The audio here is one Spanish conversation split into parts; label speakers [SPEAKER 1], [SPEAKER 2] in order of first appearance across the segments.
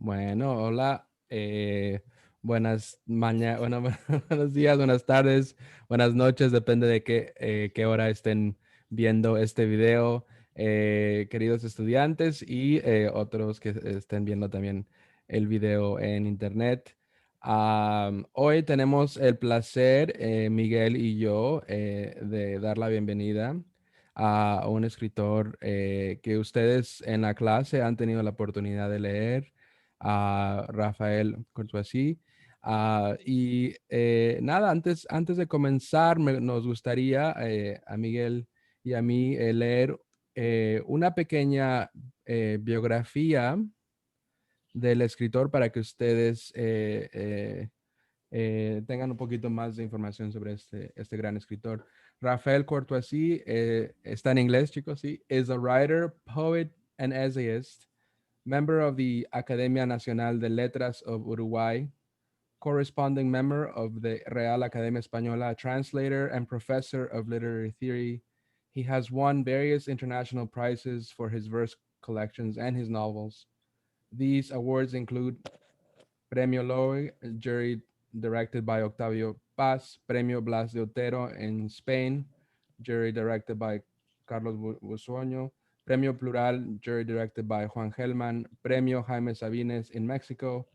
[SPEAKER 1] Bueno, hola. Bueno, buenos días, buenas tardes, buenas noches, depende de qué hora estén viendo este video, queridos estudiantes y otros que estén viendo también el video en internet. Hoy tenemos el placer, Miguel y yo, de dar la bienvenida a un escritor que ustedes en la clase han tenido la oportunidad de leer, a Rafael Courtois. Y nada, antes de comenzar, nos gustaría a Miguel y a mí leer una pequeña biografía del escritor para que ustedes tengan un poquito más de información sobre este gran escritor. Rafael Courtois está en inglés, chicos, sí. Is a writer, poet, and essayist, member of the Academia Nacional de Letras of Uruguay, corresponding member of the Real Academia Española, translator and professor of literary theory. He has won various international prizes for his verse collections and his novels. These awards include Premio Loe, jury directed by Octavio Paz, Premio Blas de Otero in Spain, jury directed by Carlos Busuoño, Premio Plural, jury directed by Juan Gelman, Premio Jaime Sabines in Mexico,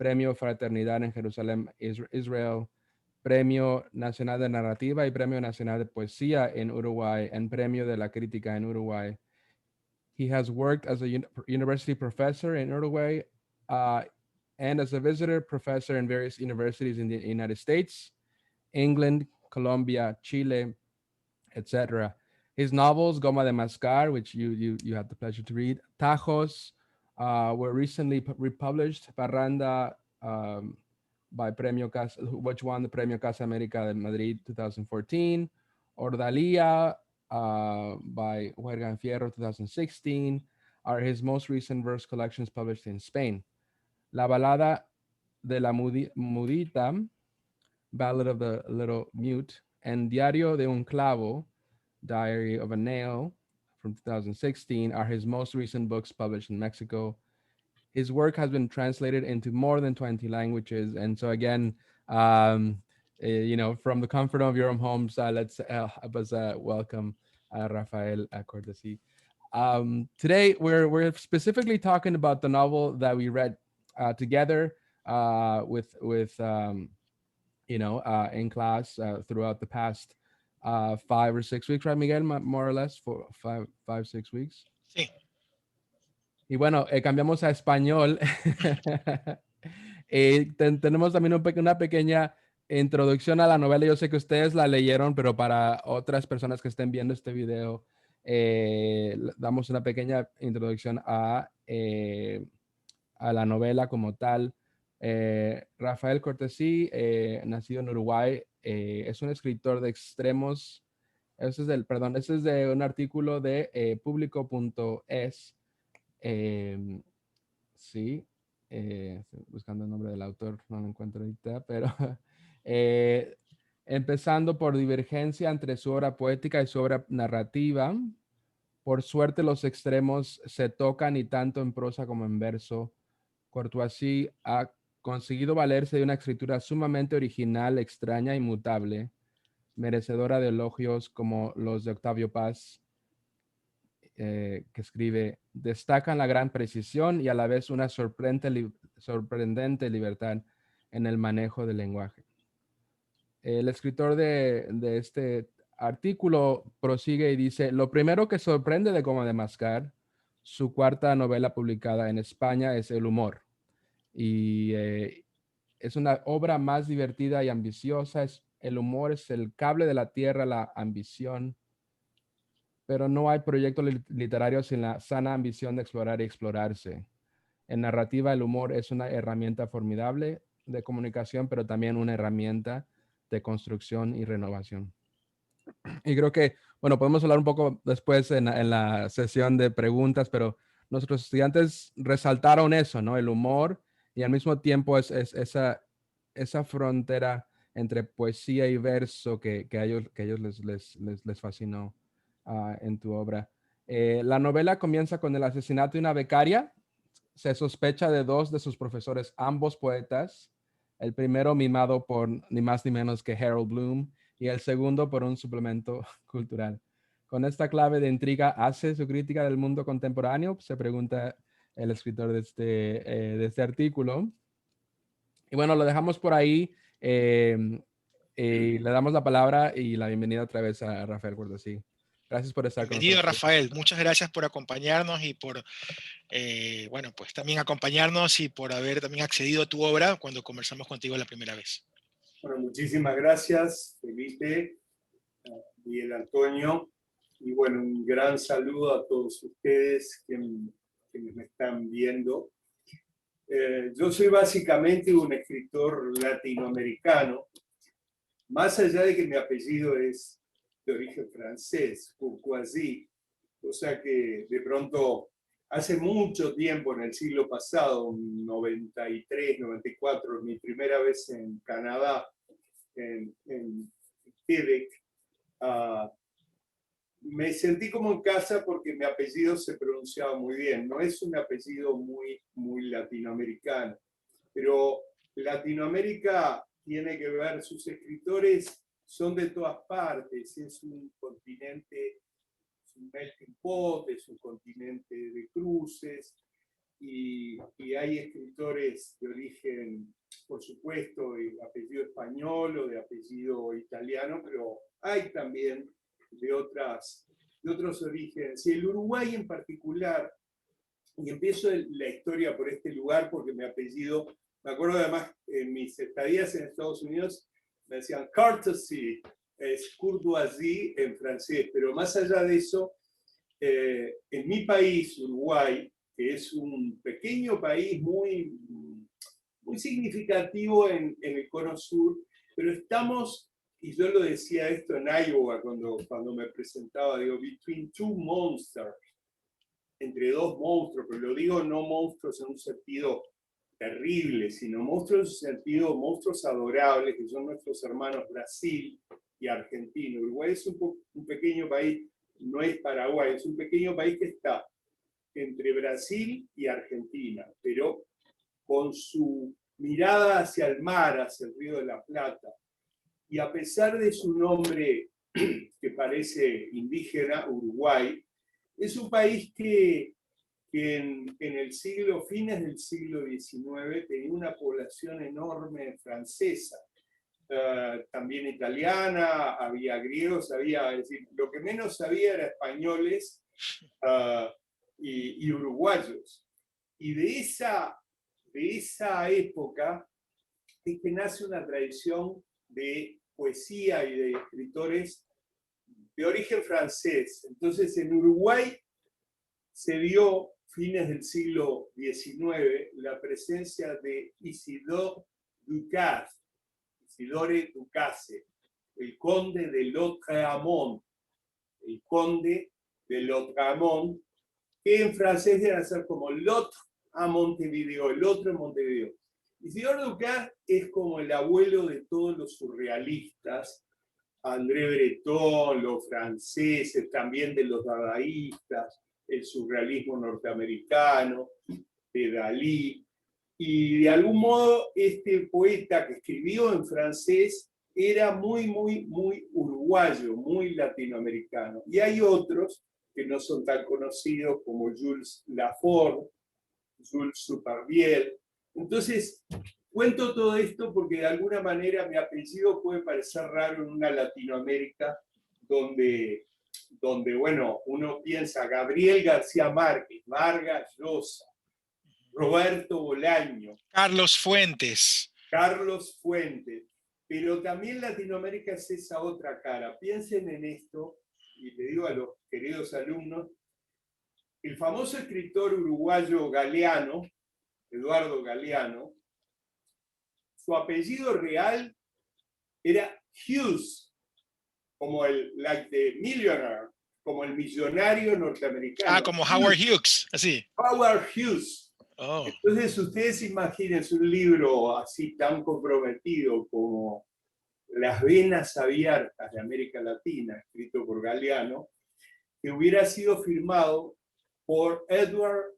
[SPEAKER 1] Premio Fraternidad en Jerusalén, Israel, Premio Nacional de Narrativa y Premio Nacional de Poesía en Uruguay, and Premio de la Crítica en Uruguay. He has worked as a university professor in Uruguay uh, and as a visitor professor in various universities in the United States, England, Colombia, Chile, etc. His novels, Goma de Mascar, which you had the pleasure to read, Tajos, were recently republished. Parranda, by Premio Casa, which won the Premio Casa América de Madrid 2014. Ordalia, by Huergan Fierro 2016, are his most recent verse collections published in Spain. La Balada de la Mudita, Ballad of the Little Mute, and Diario de un Clavo, Diary of a Nail, from 2016, are his most recent books published in Mexico. His work has been translated into more than 20 languages. And so again, from the comfort of your own homes, let's welcome Rafael Cortesi. Today, we're specifically talking about the novel that we read together in class throughout the past 5 or 6 weeks, right, Miguel? More or less for 5, 6 weeks.
[SPEAKER 2] Sí,
[SPEAKER 1] Y bueno, cambiamos a español. Tenemos también una pequeña introducción a la novela. Yo sé que ustedes la leyeron, pero para otras personas que estén viendo este video, damos una pequeña introducción a la novela como tal. Rafael Cortesí, nacido en Uruguay, es un escritor de extremos. Ese es de un artículo de público.es. Sí, estoy buscando el nombre del autor, no lo encuentro ahorita, pero eh, empezando por divergencia entre su obra poética y su obra narrativa. Por suerte los extremos se tocan y tanto en prosa como en verso. Courtois ha conseguido valerse de una escritura sumamente original, extraña y mutable, merecedora de elogios como los de Octavio Paz, que escribe, destacan la gran precisión y a la vez una sorprendente libertad en el manejo del lenguaje. El escritor de este artículo prosigue y dice, lo primero que sorprende de Goma de Mascar, su cuarta novela publicada en España, es el humor. Y es una obra más divertida y ambiciosa. El humor es el cable de la tierra, la ambición, pero no hay proyecto literario sin la sana ambición de explorar y explorarse. En narrativa, el humor es una herramienta formidable de comunicación, pero también una herramienta de construcción y renovación. Y creo que, bueno, podemos hablar un poco después en la sesión de preguntas, pero nuestros estudiantes resaltaron eso, ¿no? El humor y al mismo tiempo es esa frontera entre poesía y verso que a ellos les fascinó en tu obra. La novela comienza con el asesinato de una becaria, se sospecha de dos de sus profesores, ambos poetas. El primero mimado por ni más ni menos que Harold Bloom y el segundo por un suplemento cultural. Con esta clave de intriga, ¿hace su crítica del mundo contemporáneo? Se pregunta el escritor de este artículo. Y bueno, lo dejamos por ahí. Y le damos la palabra y la bienvenida otra vez a Rafael Guardasí. Gracias por estar con
[SPEAKER 2] Bienvenido,
[SPEAKER 1] nosotros.
[SPEAKER 2] Rafael. Muchas gracias por acompañarnos y por, bueno, pues también acompañarnos y por haber también accedido a tu obra cuando conversamos contigo la primera vez.
[SPEAKER 3] Bueno, muchísimas gracias, Felipe, Miguel Antonio, y bueno, un gran saludo a todos ustedes que me están viendo. Yo soy básicamente un escritor latinoamericano, más allá de que mi apellido es de origen francés, Courtoisie, o sea que de pronto, hace mucho tiempo, en el siglo pasado, 93, 94, mi primera vez en Canadá, en Quebec, me sentí como en casa porque mi apellido se pronunciaba muy bien. No es un apellido muy latinoamericano, pero Latinoamérica tiene que ver, sus escritores son de todas partes, es un continente, es un melting pot, es un continente de cruces, y hay escritores de origen, por supuesto, de apellido español o de apellido italiano, pero hay también de otros orígenes. Y el Uruguay en particular, y empiezo la historia por este lugar porque mi apellido, me acuerdo además en mis estadías en Estados Unidos, me decían courtesy, es courtoisie en francés, pero más allá de eso, en mi país, Uruguay, que es un pequeño país muy significativo en el Cono Sur, pero estamos, y yo lo decía esto en Iowa cuando me presentaba, digo, between two monsters, entre dos monstruos, pero lo digo no monstruos en un sentido terrible, sino monstruos en un sentido, monstruos adorables, que son nuestros hermanos Brasil y Argentina. Uruguay es un pequeño país, no es Paraguay, es un pequeño país que está entre Brasil y Argentina, pero con su mirada hacia el mar, hacia el Río de la Plata. Y a pesar de su nombre que parece indígena, Uruguay, es un país que en el fines del siglo XIX, tenía una población enorme francesa, también italiana, había griegos, es decir, lo que menos había era españoles y uruguayos. Y de esa época es que nace una tradición de poesía y de escritores de origen francés. Entonces, en Uruguay se vio, fines del siglo XIX, la presencia de Isidore Ducasse, Isidore Ducasse, el conde de Lautréamont, el conde de Lautréamont, que en francés debe ser como l'autre a Montevideo, el otro en Montevideo. Isidore Ducasse es como el abuelo de todos los surrealistas, André Breton, los franceses, también de los dadaístas, el surrealismo norteamericano, de Dalí. Y de algún modo este poeta que escribió en francés era muy uruguayo, muy latinoamericano. Y hay otros que no son tan conocidos como Jules Lafort, Jules Supervielle. Entonces, cuento todo esto porque de alguna manera mi apellido puede parecer raro en una Latinoamérica donde bueno, uno piensa Gabriel García Márquez, Vargas Llosa, Roberto Bolaño,
[SPEAKER 2] Carlos Fuentes.
[SPEAKER 3] Carlos Fuentes, pero también Latinoamérica es esa otra cara. Piensen en esto, y le digo a los queridos alumnos, el famoso escritor uruguayo Galeano, Eduardo Galeano, su apellido real era Hughes, como el like the millionaire, como el millonario norteamericano.
[SPEAKER 2] Ah, como Howard Hughes, así.
[SPEAKER 3] Howard Hughes.
[SPEAKER 2] Oh.
[SPEAKER 3] Entonces ustedes imagínense un libro así tan comprometido como Las venas abiertas de América Latina, escrito por Galeano, que hubiera sido firmado por Edward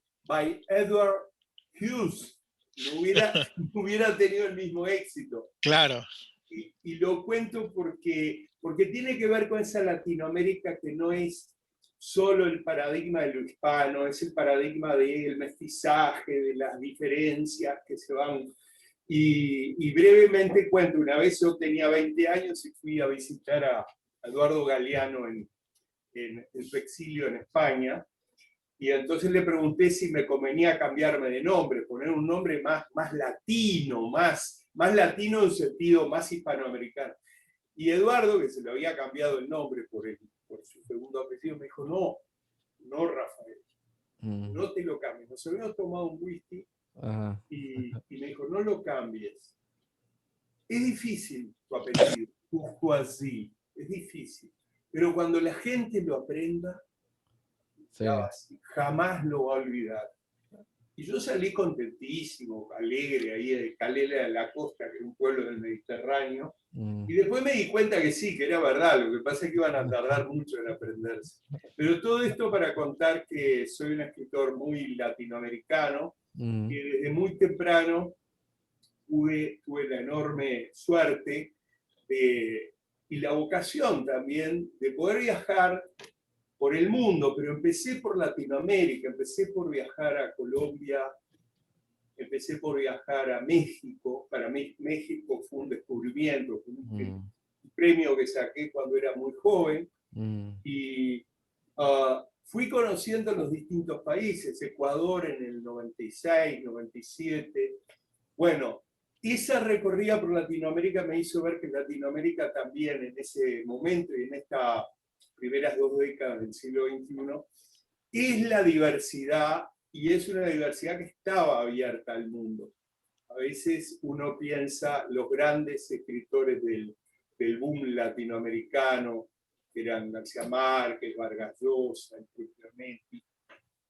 [SPEAKER 3] Hughes no hubiera tenido el mismo éxito.
[SPEAKER 2] Claro.
[SPEAKER 3] Y lo cuento porque tiene que ver con esa Latinoamérica que no es solo el paradigma de lo hispano, es el paradigma del mestizaje, de las diferencias que se van. Y brevemente cuento, una vez yo tenía 20 años y fui a visitar a Eduardo Galeano en su exilio en España, y entonces le pregunté si me convenía cambiarme de nombre, poner un nombre más latino, más latino en un sentido más hispanoamericano. Y Eduardo, que se le había cambiado el nombre por su segundo apellido, me dijo, no, Rafael, no te lo cambies. Nos habíamos tomado un whisky y me dijo, no lo cambies. Es difícil tu apellido, Courtoisie, es difícil. Pero cuando la gente lo aprenda,
[SPEAKER 1] Sí.
[SPEAKER 3] jamás lo va a olvidar. Y yo salí contentísimo, alegre, ahí de Calella de la Costa, que es un pueblo del Mediterráneo. Y después me di cuenta que sí, que era verdad, lo que pasa es que iban a tardar mucho en aprenderse. Pero todo esto para contar que soy un escritor muy latinoamericano, que desde muy temprano tuve la enorme suerte y la vocación también de poder viajar por el mundo, pero empecé por Latinoamérica, empecé por viajar a Colombia, empecé por viajar a México. Para mí México fue un descubrimiento, fue un premio que saqué cuando era muy joven, y fui conociendo los distintos países, Ecuador en el 96, 97. Bueno, esa recorrida por Latinoamérica me hizo ver que Latinoamérica también en ese momento y en estas primeras 2 décadas del siglo XXI es la diversidad, y es una diversidad que estaba abierta al mundo. A veces uno piensa los grandes escritores del boom latinoamericano, que eran García Márquez, Vargas Llosa, Clemente.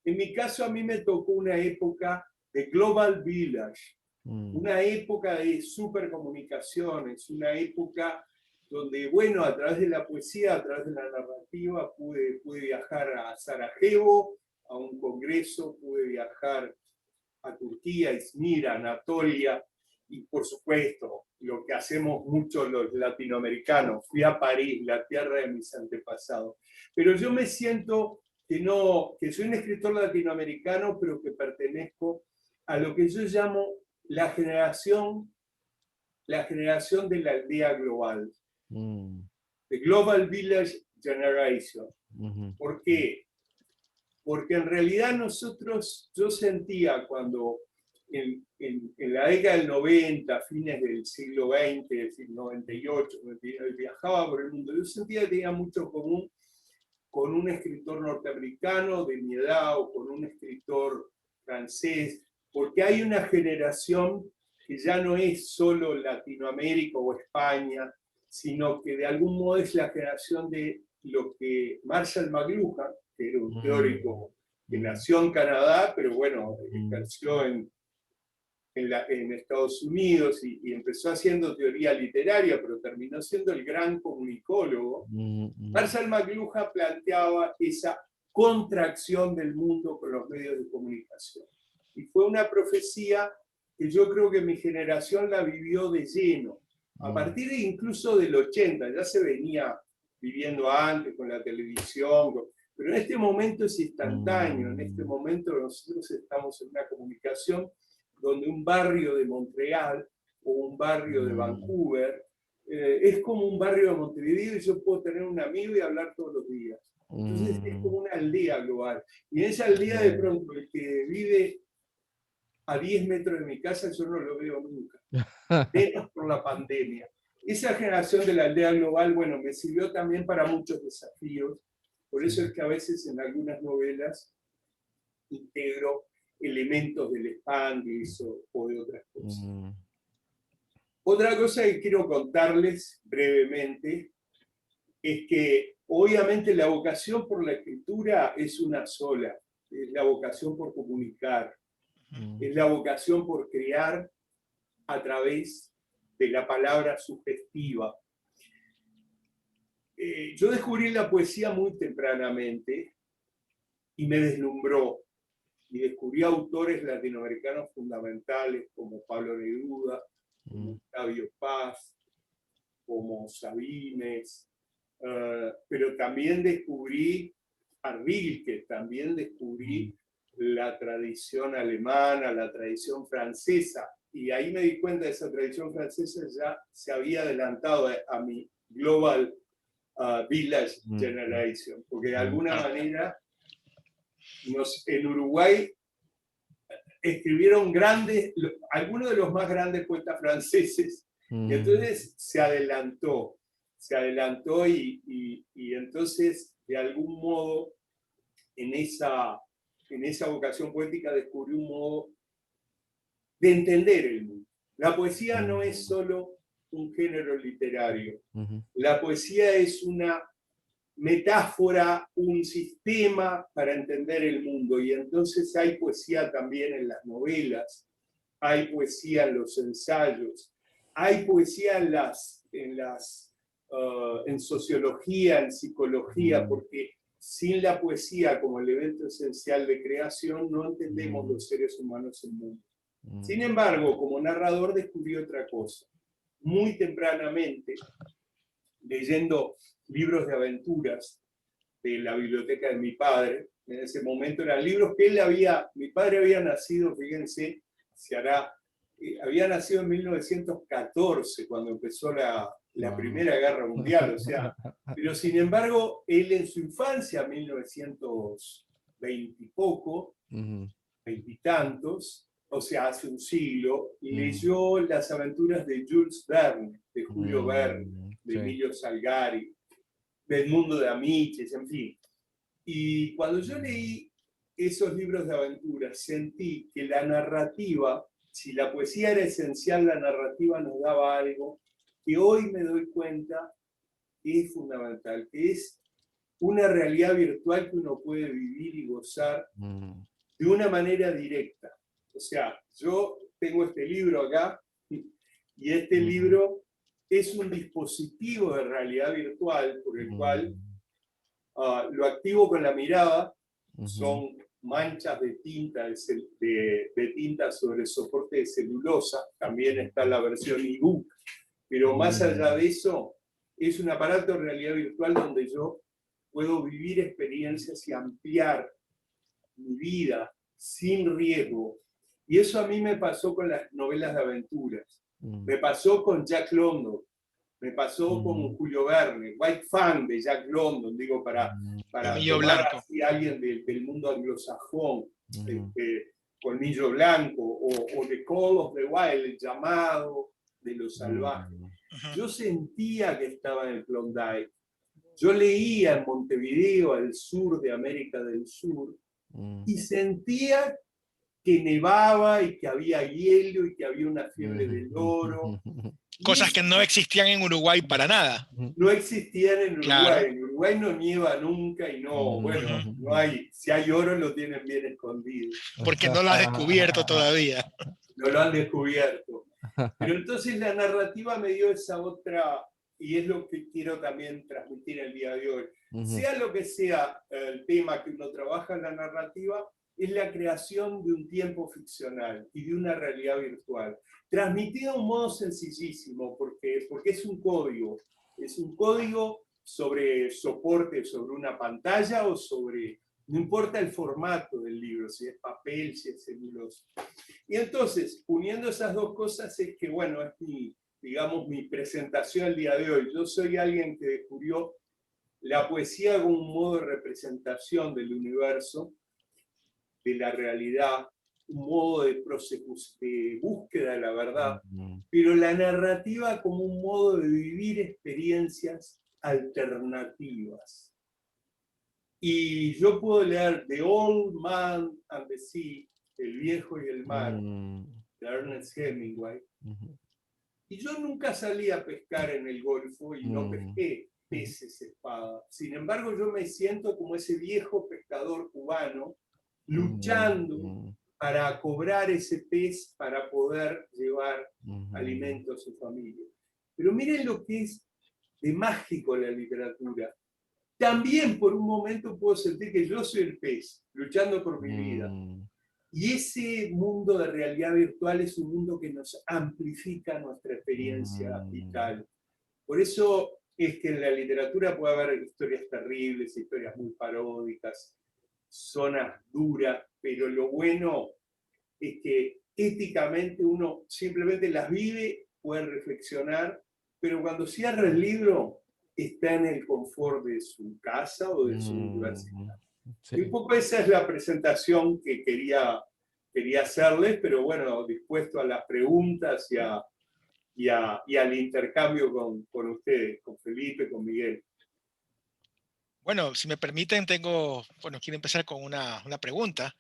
[SPEAKER 3] En mi caso, a mí me tocó una época de Global Village, una época de supercomunicaciones, una época donde, bueno, a través de la poesía, a través de la narrativa, pude viajar a Sarajevo, a un congreso, pude viajar a Turquía, Izmir, Anatolia, y por supuesto, lo que hacemos muchos los latinoamericanos, fui a París, la tierra de mis antepasados. Pero yo me siento que soy un escritor latinoamericano, pero que pertenezco a lo que yo llamo la generación de la aldea global, the Global Village Generation. ¿Por qué? Porque en realidad yo sentía cuando en la década del 90, fines del siglo XX, es decir, 98, viajaba por el mundo, yo sentía que tenía mucho común con un escritor norteamericano de mi edad o con un escritor francés, porque hay una generación que ya no es solo Latinoamérica o España, sino que de algún modo es la generación de lo que Marshall McLuhan, que era un teórico que nació en Canadá, pero bueno, ejerció en Estados Unidos y empezó haciendo teoría literaria, pero terminó siendo el gran comunicólogo. Marshall McLuhan planteaba esa contracción del mundo con los medios de comunicación. Y fue una profecía que yo creo que mi generación la vivió de lleno. A partir incluso del 80, ya se venía viviendo antes con la televisión, pero en este momento es instantáneo, en este momento nosotros estamos en una comunicación donde un barrio de Montreal o un barrio de Vancouver es como un barrio de Montevideo y yo puedo tener un amigo y hablar todos los días. Entonces es como una aldea global. Y en esa aldea de pronto el que vive a 10 metros de mi casa yo no lo veo nunca, menos por la pandemia. Esa generación de la aldea global, bueno, me sirvió también para muchos desafíos. Por eso es que a veces en algunas novelas integro elementos del Spanglish o de otras cosas. Otra cosa que quiero contarles brevemente es que obviamente la vocación por la escritura es una sola, es la vocación por comunicar, es la vocación por crear a través de la palabra sugestiva. Yo descubrí la poesía muy tempranamente y me deslumbró. y descubrí autores latinoamericanos fundamentales como Pablo Neruda, como Octavio Paz, como Sabines, pero también descubrí a Rilke, también descubrí la tradición alemana, la tradición francesa, y ahí me di cuenta de esa tradición francesa ya se había adelantado a mi Global Village Generation, porque de alguna manera en Uruguay escribieron algunos de los más grandes poetas franceses, y entonces se adelantó y entonces de algún modo en esa vocación poética descubrí un modo de entender el mundo. La poesía no es solo un género literario, la poesía es una metáfora, un sistema para entender el mundo, y entonces hay poesía también en las novelas, hay poesía en los ensayos, hay poesía en sociología, en psicología, porque sin la poesía como elemento esencial de creación no entendemos los seres humanos el mundo. Sin embargo, como narrador descubrí otra cosa. Muy tempranamente, leyendo libros de aventuras de la biblioteca de mi padre, en ese momento eran libros que mi padre había nacido, fíjense, había nacido en 1914, cuando empezó la Primera Guerra Mundial, o sea, pero sin embargo, él en su infancia, 1920 y poco, veintitantos, o sea, hace un siglo, leyó las aventuras de Jules Verne, de Julio Verne, de Emilio Salgari, del mundo de Amiches, en fin. Y cuando yo leí esos libros de aventuras, sentí que la narrativa, si la poesía era esencial, la narrativa nos daba algo que hoy me doy cuenta que es fundamental, que es una realidad virtual que uno puede vivir y gozar de una manera directa. O sea, yo tengo este libro acá, y este libro es un dispositivo de realidad virtual por el cual lo activo con la mirada, son manchas de tinta, de tinta sobre soporte de celulosa, también está la versión ebook, pero más allá de eso, es un aparato de realidad virtual donde yo puedo vivir experiencias y ampliar mi vida sin riesgo. Y eso a mí me pasó con las novelas de aventuras, me pasó con Jack London, me pasó con Julio Verne, white fan de Jack London, digo, para tomar así a alguien del mundo anglosajón, Colmillo Blanco, o The Call of the Wild, el llamado de los salvajes. Yo sentía que estaba en el Klondike. Yo leía en Montevideo, al sur de América del Sur, y sentía que nevaba y que había hielo y que había una fiebre del oro.
[SPEAKER 2] Cosas que no existían en Uruguay para nada.
[SPEAKER 3] No existían en Uruguay.
[SPEAKER 2] Claro.
[SPEAKER 3] En Uruguay no nieva nunca y no, bueno, no hay. Si hay oro lo tienen bien escondido.
[SPEAKER 2] Porque no lo has descubierto todavía.
[SPEAKER 3] No lo han descubierto. Pero entonces la narrativa me dio esa otra, y es lo que quiero también transmitir el día de hoy. Sea lo que sea el tema que uno trabaja en la narrativa, es la creación de un tiempo ficcional y de una realidad virtual, transmitido de un modo sencillísimo, porque es un código sobre soporte, sobre una pantalla o sobre, no importa el formato del libro, si es papel, si es celulosa. Y entonces, uniendo esas dos cosas es que, bueno, es mi presentación el día de hoy. Yo soy alguien que descubrió la poesía como un modo de representación del universo, de la realidad, un modo de búsqueda de la verdad, pero la narrativa como un modo de vivir experiencias alternativas. Y yo puedo leer The Old Man and the Sea, El Viejo y el Mar, de Ernest Hemingway, y yo nunca salí a pescar en el Golfo y no pesqué peces espada. Sin embargo, yo me siento como ese viejo pescador cubano luchando para cobrar ese pez para poder llevar alimento a su familia. Pero miren lo que es de mágico la literatura. También por un momento puedo sentir que yo soy el pez, luchando por mi vida. Y ese mundo de realidad virtual es un mundo que nos amplifica nuestra experiencia vital. Por eso es que en la literatura puede haber historias terribles, historias muy paródicas, zonas duras, pero lo bueno es que éticamente uno simplemente las vive, puede reflexionar, pero cuando cierra el libro está en el confort de su casa o de su universidad.
[SPEAKER 1] Sí.
[SPEAKER 3] Y un poco esa es la presentación que quería hacerles, pero bueno, dispuesto a las preguntas y al intercambio con ustedes, con Felipe, con Miguel.
[SPEAKER 2] Bueno, si me permiten, quiero empezar con una pregunta.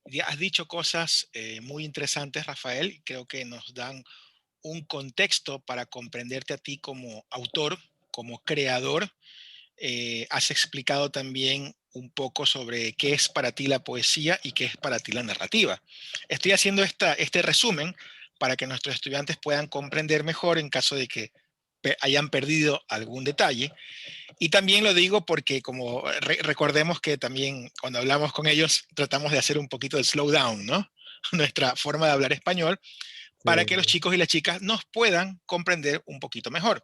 [SPEAKER 2] Ya has dicho cosas muy interesantes, Rafael, y creo que nos dan un contexto para comprenderte a ti como autor, como creador. Has explicado también un poco sobre qué es para ti la poesía y qué es para ti la narrativa. Estoy haciendo este resumen para que nuestros estudiantes puedan comprender mejor en caso de que hayan perdido algún detalle. Y también lo digo porque como recordemos que también cuando hablamos con ellos tratamos de hacer un poquito de slow down, ¿no? Nuestra forma de hablar español para que los chicos y las chicas nos puedan comprender un poquito mejor.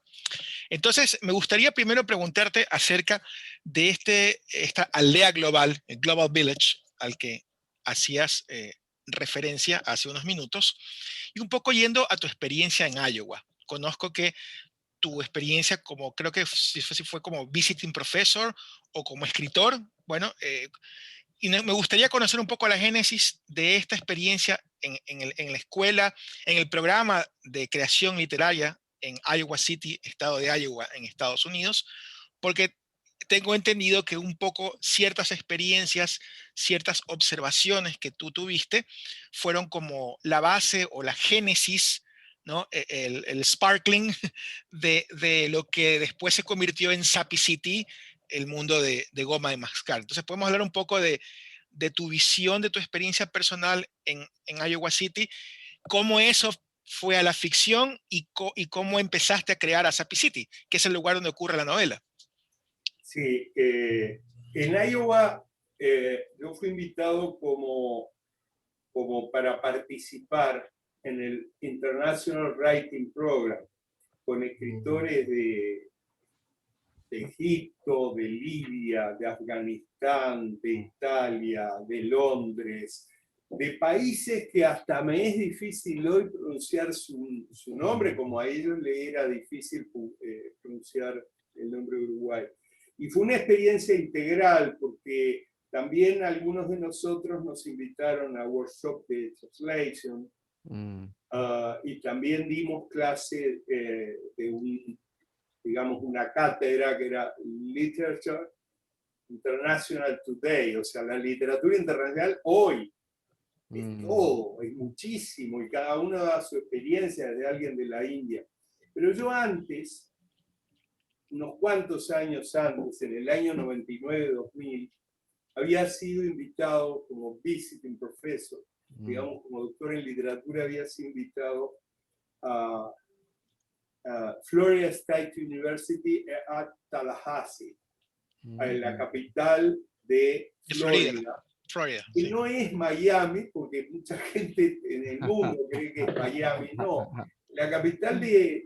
[SPEAKER 2] Entonces, me gustaría primero preguntarte acerca de esta aldea global, el Global Village, al que hacías referencia hace unos minutos, y un poco yendo a tu experiencia en Iowa. Conozco que tu experiencia como, creo que si fue como visiting professor o como escritor, bueno, y me gustaría conocer un poco la génesis de esta experiencia en la escuela, en el programa de creación literaria en Iowa City, estado de Iowa, en Estados Unidos, porque tengo entendido que un poco ciertas experiencias, ciertas observaciones que tú tuviste fueron como la base o la génesis, ¿no? El sparkling de lo que después se convirtió en Sapi City, el mundo de goma de mascar. Entonces podemos hablar un poco de tu visión, de tu experiencia personal en Iowa City, cómo eso fue a la ficción y cómo empezaste a crear a Sapi City, que es el lugar donde ocurre la novela.
[SPEAKER 3] Sí, en Iowa yo fui invitado como para participar en el International Writing Program con escritores de Egipto, de Libia, de Afganistán, de Italia, de Londres, de países que hasta me es difícil hoy pronunciar su nombre, como a ellos le era difícil pronunciar el nombre de Uruguay. Y fue una experiencia integral porque también algunos de nosotros nos invitaron a workshop de translation y también dimos clase de digamos, una cátedra que era Literature International Today, o sea, la literatura internacional hoy. Es todo, es muchísimo, y cada uno da su experiencia de alguien de la India. Pero yo antes, unos cuantos años antes, en el año 99-2000, había sido invitado como visiting professor, digamos, como doctor en literatura, había sido invitado a Florida State University at Tallahassee, en la capital de Florida.
[SPEAKER 2] Florida,
[SPEAKER 3] que
[SPEAKER 2] sí.
[SPEAKER 3] no es Miami, porque mucha gente en el mundo cree que es Miami, no. La capital de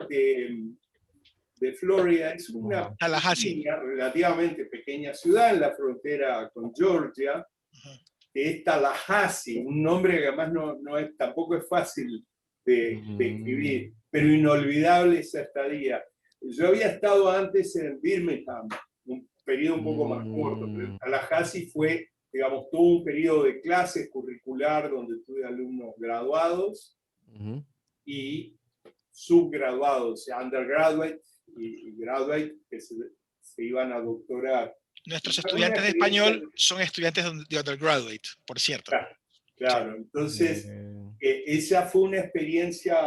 [SPEAKER 3] Florida es una pequeña, relativamente pequeña ciudad en la frontera con Georgia, que es Tallahassee, un nombre que además no es, tampoco es fácil de escribir, pero inolvidable esa estadía. Yo había estado antes en Birmingham, un periodo un poco más corto, pero Tallahassee fue, digamos, tuvo un periodo de clases curricular donde tuve alumnos graduados y subgraduados, o sea, undergraduate y graduate, que se iban a doctorar.
[SPEAKER 2] Nuestros estudiantes de español son estudiantes de undergraduate, por cierto.
[SPEAKER 3] Claro. Entonces, esa fue una experiencia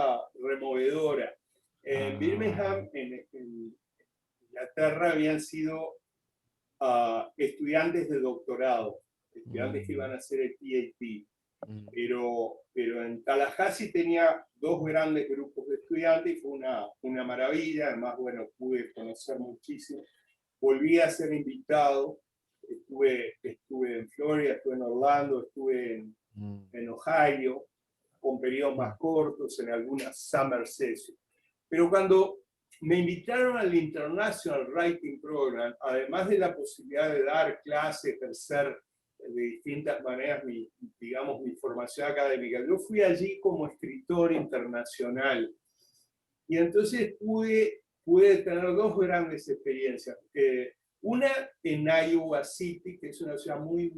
[SPEAKER 3] removedora. En Birmingham, en Inglaterra, habían sido estudiantes de doctorado, estudiantes que iban a hacer el PhD. Pero en Tallahassee tenía dos grandes grupos de estudiantes y fue una maravilla. Además, bueno, pude conocer muchísimo. Volví a ser invitado. Estuve en Florida, estuve en Orlando, estuve en Ohio, con periodos más cortos, en algunas summer sessions. Pero cuando me invitaron al International Writing Program, además de la posibilidad de dar clases, ejercer de distintas maneras mi formación académica, yo fui allí como escritor internacional. Y entonces pude tener dos grandes experiencias. Una en Iowa City, que es una ciudad muy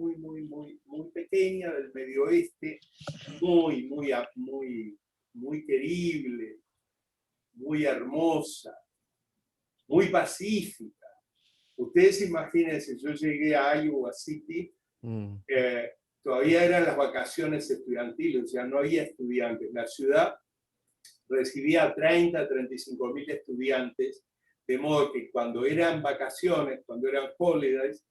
[SPEAKER 3] pequeña del medio oeste, muy querible, muy hermosa, muy pacífica. Ustedes imagínense, yo llegué a Iowa City, todavía eran las vacaciones estudiantiles, o sea, no había estudiantes. La ciudad recibía 35 mil estudiantes, de modo que cuando eran vacaciones, cuando eran holidays,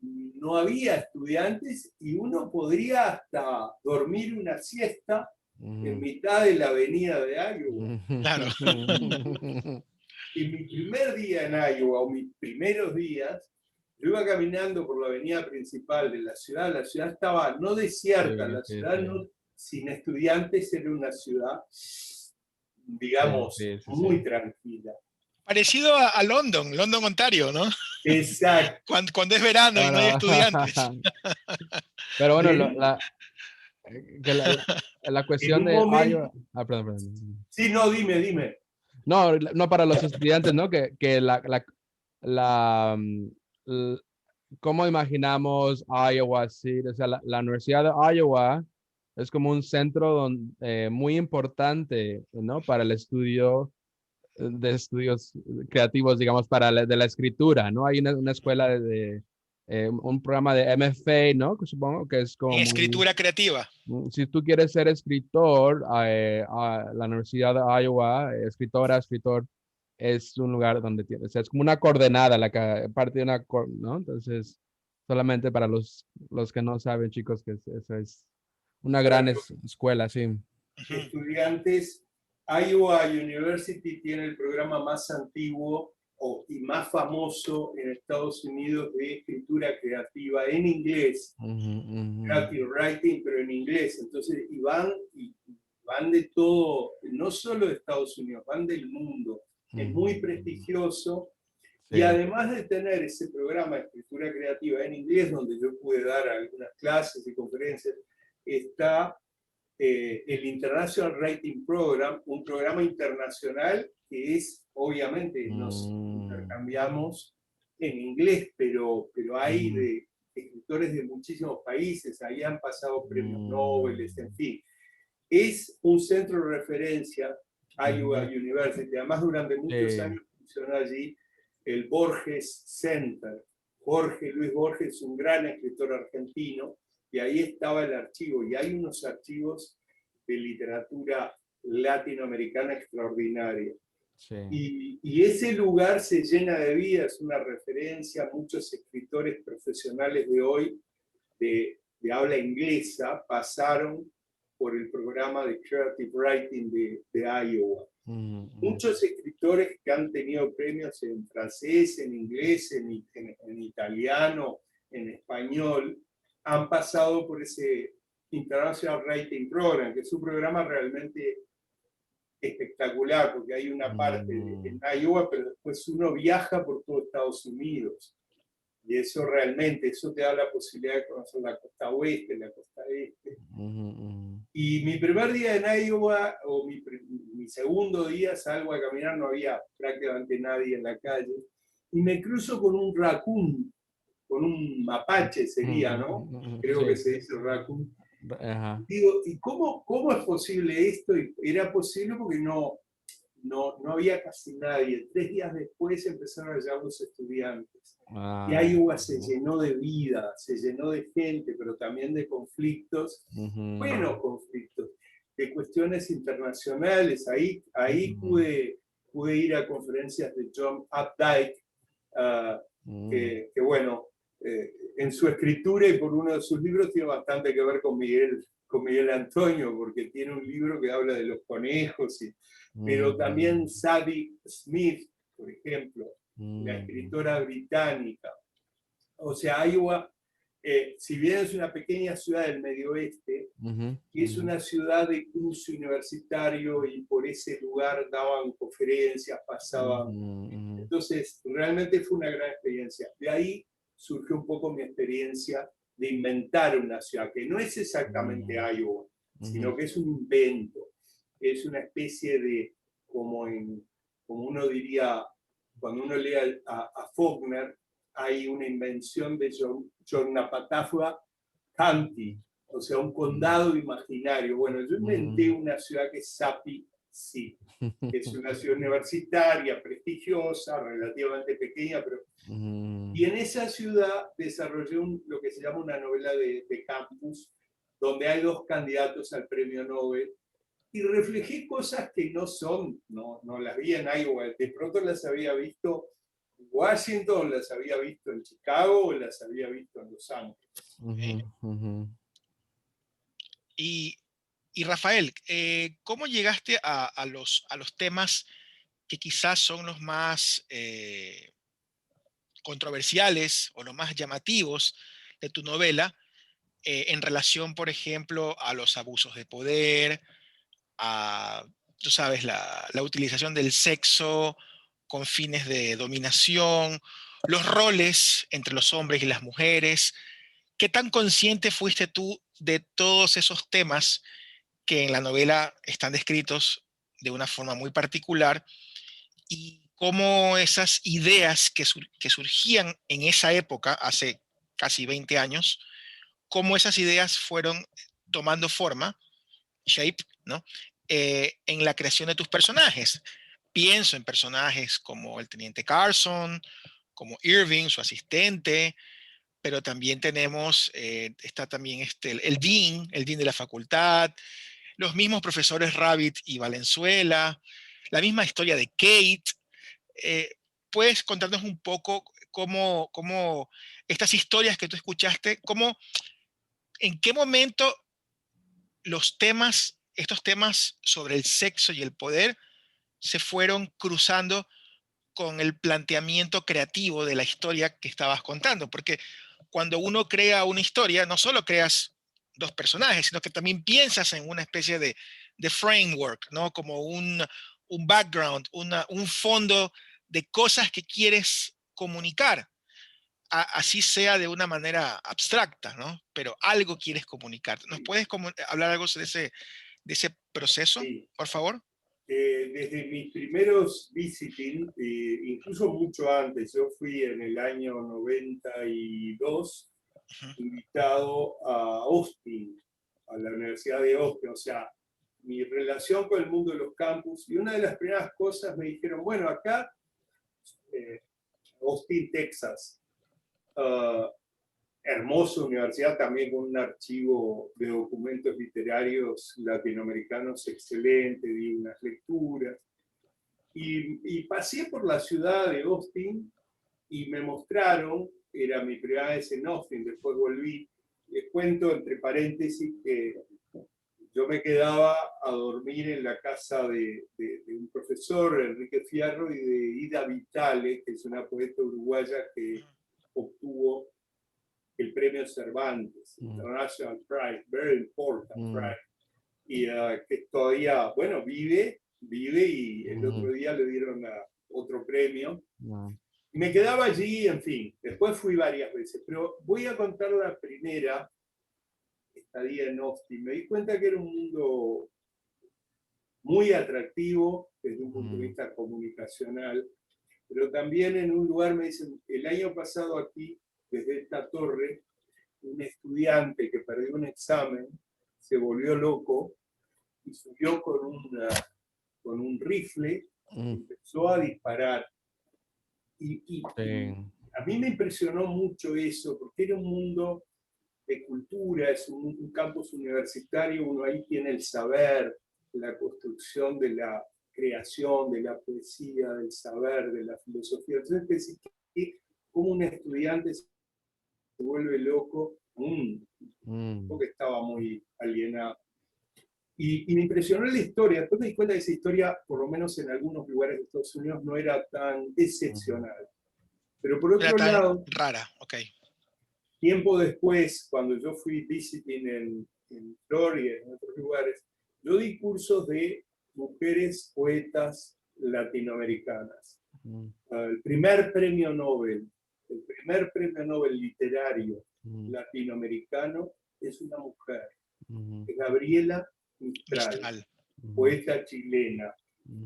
[SPEAKER 3] no había estudiantes y uno podría hasta dormir una siesta en mitad de la avenida de Iowa.
[SPEAKER 2] Claro.
[SPEAKER 3] Y mi primer día en Iowa, o mis primeros días, yo iba caminando por la avenida principal de la ciudad estaba no desierta, la ciudad no, sin estudiantes, era una ciudad, digamos, muy tranquila.
[SPEAKER 2] Parecido a London, Ontario, ¿no?
[SPEAKER 3] Exacto.
[SPEAKER 2] Cuando es verano y no hay estudiantes.
[SPEAKER 1] Pero bueno, la cuestión de Iowa... perdón.
[SPEAKER 3] Sí, no, dime.
[SPEAKER 1] No, para los estudiantes, ¿no? Que ¿cómo imaginamos Iowa City? O sea, la Universidad de Iowa es como un centro muy importante, ¿no? Para el estudio de estudios creativos, digamos, de la escritura, ¿no? Hay una escuela un programa de MFA, ¿no? Que supongo que es como...
[SPEAKER 2] Escritura creativa.
[SPEAKER 1] Si tú quieres ser escritor, a la Universidad de Iowa, escritor, es un lugar donde tienes, o sea, es como una coordenada, parte de una, ¿no? Entonces, solamente para los que no saben, chicos, que eso es una gran escuela, sí.
[SPEAKER 3] Estudiantes, Iowa University tiene el programa más antiguo y más famoso en Estados Unidos de escritura creativa en inglés, creative writing, pero en inglés. Entonces, y van de todo, no solo de Estados Unidos, van del mundo. Es muy prestigioso. Sí. Y además de tener ese programa de escritura creativa en inglés, donde yo pude dar algunas clases y conferencias, está el International Writing Program, un programa internacional que es, obviamente, nos intercambiamos en inglés, pero hay de escritores de muchísimos países, ahí han pasado premios Nobel, en fin. Es un centro de referencia, Iowa University. Además, durante muchos años funcionó allí el Borges Center. Luis Borges es un gran escritor argentino, y ahí estaba el archivo, y hay unos archivos de literatura latinoamericana extraordinaria. Sí. Y ese lugar se llena de vida, es una referencia a muchos escritores profesionales de hoy, de habla inglesa, pasaron por el programa de Creative Writing de Iowa. Muchos escritores que han tenido premios en francés, en inglés, en italiano, en español, han pasado por ese International Writing Program, que es un programa realmente espectacular, porque hay una parte en Iowa, pero después uno viaja por todo Estados Unidos. Y eso te da la posibilidad de conocer la costa oeste, la costa este. Y mi primer día en Iowa, o mi segundo día, salgo a caminar, no había prácticamente nadie en la calle, y me cruzo con un raccoon, con un mapache sería, ¿no? Creo que se dice raccoon. Digo, ¿y cómo es posible esto? Y era posible porque no había casi nadie. 3 días después empezaron a llegar los estudiantes. Y Iowa se llenó de vida, se llenó de gente, pero también de conflictos, buenos conflictos, de cuestiones internacionales. Ahí pude ir a conferencias de John Updike, que bueno, en su escritura y por uno de sus libros tiene bastante que ver con Miguel Antonio, porque tiene un libro que habla de los conejos, pero también Sadie Smith, por ejemplo, la escritora británica. O sea, Iowa si bien es una pequeña ciudad del medio oeste, y es una ciudad de cruce universitario y por ese lugar daban conferencias, pasaban. Entonces, realmente fue una gran experiencia. De ahí surgió un poco mi experiencia de inventar una ciudad, que no es exactamente Iowa, sino que es un invento. Es una especie de, como uno diría, cuando uno lee a Faulkner, hay una invención de Jornapatafua County, o sea, un condado imaginario. Bueno, yo inventé una ciudad que es Sappi City, que es una ciudad universitaria, prestigiosa, relativamente pequeña, pero... Y en esa ciudad desarrollé lo que se llama una novela de campus, donde hay 2 candidatos al premio Nobel, y reflejé cosas que no las vi en Iowa, de pronto las había visto en Washington, las había visto en Chicago, o las había visto en Los Ángeles.
[SPEAKER 2] Y Rafael, ¿cómo llegaste a los temas que quizás son los más controversiales o los más llamativos de tu novela en relación, por ejemplo, a los abusos de poder, a, tú sabes, la utilización del sexo con fines de dominación, los roles entre los hombres y las mujeres? ¿Qué tan consciente fuiste tú de todos esos temas que en la novela están descritos de una forma muy particular, y cómo esas ideas que surgían en esa época, hace casi 20 años, cómo esas ideas fueron tomando forma, shape, ¿no? En la creación de tus personajes? Pienso en personajes como el teniente Carson, como Irving, su asistente, pero también tenemos, está también el dean de la facultad, los mismos profesores Rabbit y Valenzuela, la misma historia de Kate. ¿Puedes contarnos un poco cómo estas historias que tú escuchaste, en qué momento estos temas sobre el sexo y el poder se fueron cruzando con el planteamiento creativo de la historia que estabas contando? Porque cuando uno crea una historia, no solo creas 2 personajes, sino que también piensas en una especie de framework, ¿no? Como un background, un fondo de cosas que quieres comunicar, así sea de una manera abstracta, ¿no? Pero algo quieres comunicar. ¿Nos puedes hablar algo de ese proceso,
[SPEAKER 3] Sí.
[SPEAKER 2] por favor?
[SPEAKER 3] Desde mis primeros visiting, incluso mucho antes, yo fui en el año 92 invitado a Austin, a la Universidad de Austin, o sea, mi relación con el mundo de los campus, y una de las primeras cosas me dijeron, bueno, acá, Austin, Texas, hermosa universidad, también con un archivo de documentos literarios latinoamericanos excelente, di unas lecturas. Y pasé por la ciudad de Austin y me mostraron, era mi primera vez en Austin, después volví. Les cuento entre paréntesis que yo me quedaba a dormir en la casa de un profesor, Enrique Fierro, y de Ida Vitale, que es una poeta uruguaya que obtuvo el premio Cervantes, International Prize, very important prize, y que todavía, bueno, vive y el otro día le dieron otro premio. Y me quedaba allí, en fin, después fui varias veces, pero voy a contar la primera estadía en Austin. Me di cuenta que era un mundo muy atractivo desde un punto de vista comunicacional, pero también en un lugar, me dicen, el año pasado aquí, desde esta torre, un estudiante que perdió un examen se volvió loco y subió con un rifle y empezó a disparar. Y a mí me impresionó mucho eso, porque era un mundo de cultura, es un campus universitario, uno ahí tiene el saber, la construcción de la creación, de la poesía, del saber, de la filosofía. Entonces, como un estudiante se vuelve loco, porque estaba muy alienado. Y me impresionó la historia. Después me di cuenta que esa historia, por lo menos en algunos lugares de Estados Unidos, no era tan excepcional. Pero por otro
[SPEAKER 2] Era tan
[SPEAKER 3] lado,
[SPEAKER 2] rara, ok.
[SPEAKER 3] tiempo después, cuando yo fui visiting en Florida, en otros lugares, yo di cursos de mujeres poetas latinoamericanas. El primer premio Nobel literario latinoamericano es una mujer, es Gabriela Mistral, poeta chilena.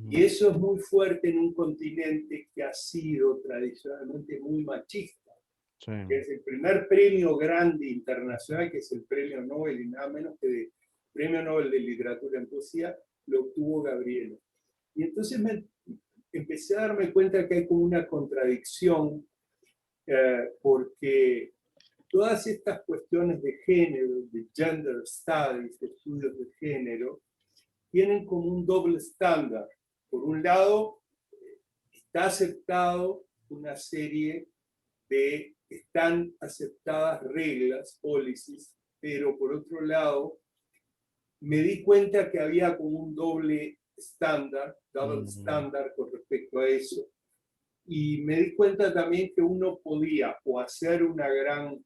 [SPEAKER 3] Y eso es muy fuerte en un continente que ha sido tradicionalmente muy machista.
[SPEAKER 1] Sí.
[SPEAKER 3] Que es el primer premio grande internacional, que es el premio Nobel, y nada menos que el premio Nobel de Literatura en Poesía, lo obtuvo Gabriela. Y entonces empecé a darme cuenta que hay como una contradicción, porque todas estas cuestiones de género, de gender studies, de estudios de género, tienen como un doble estándar. Por un lado, está aceptado una serie de, están aceptadas reglas, policies, pero por otro lado, me di cuenta que había como un doble estándar, double standard con respecto a eso. Y me di cuenta también que uno podía o hacer una gran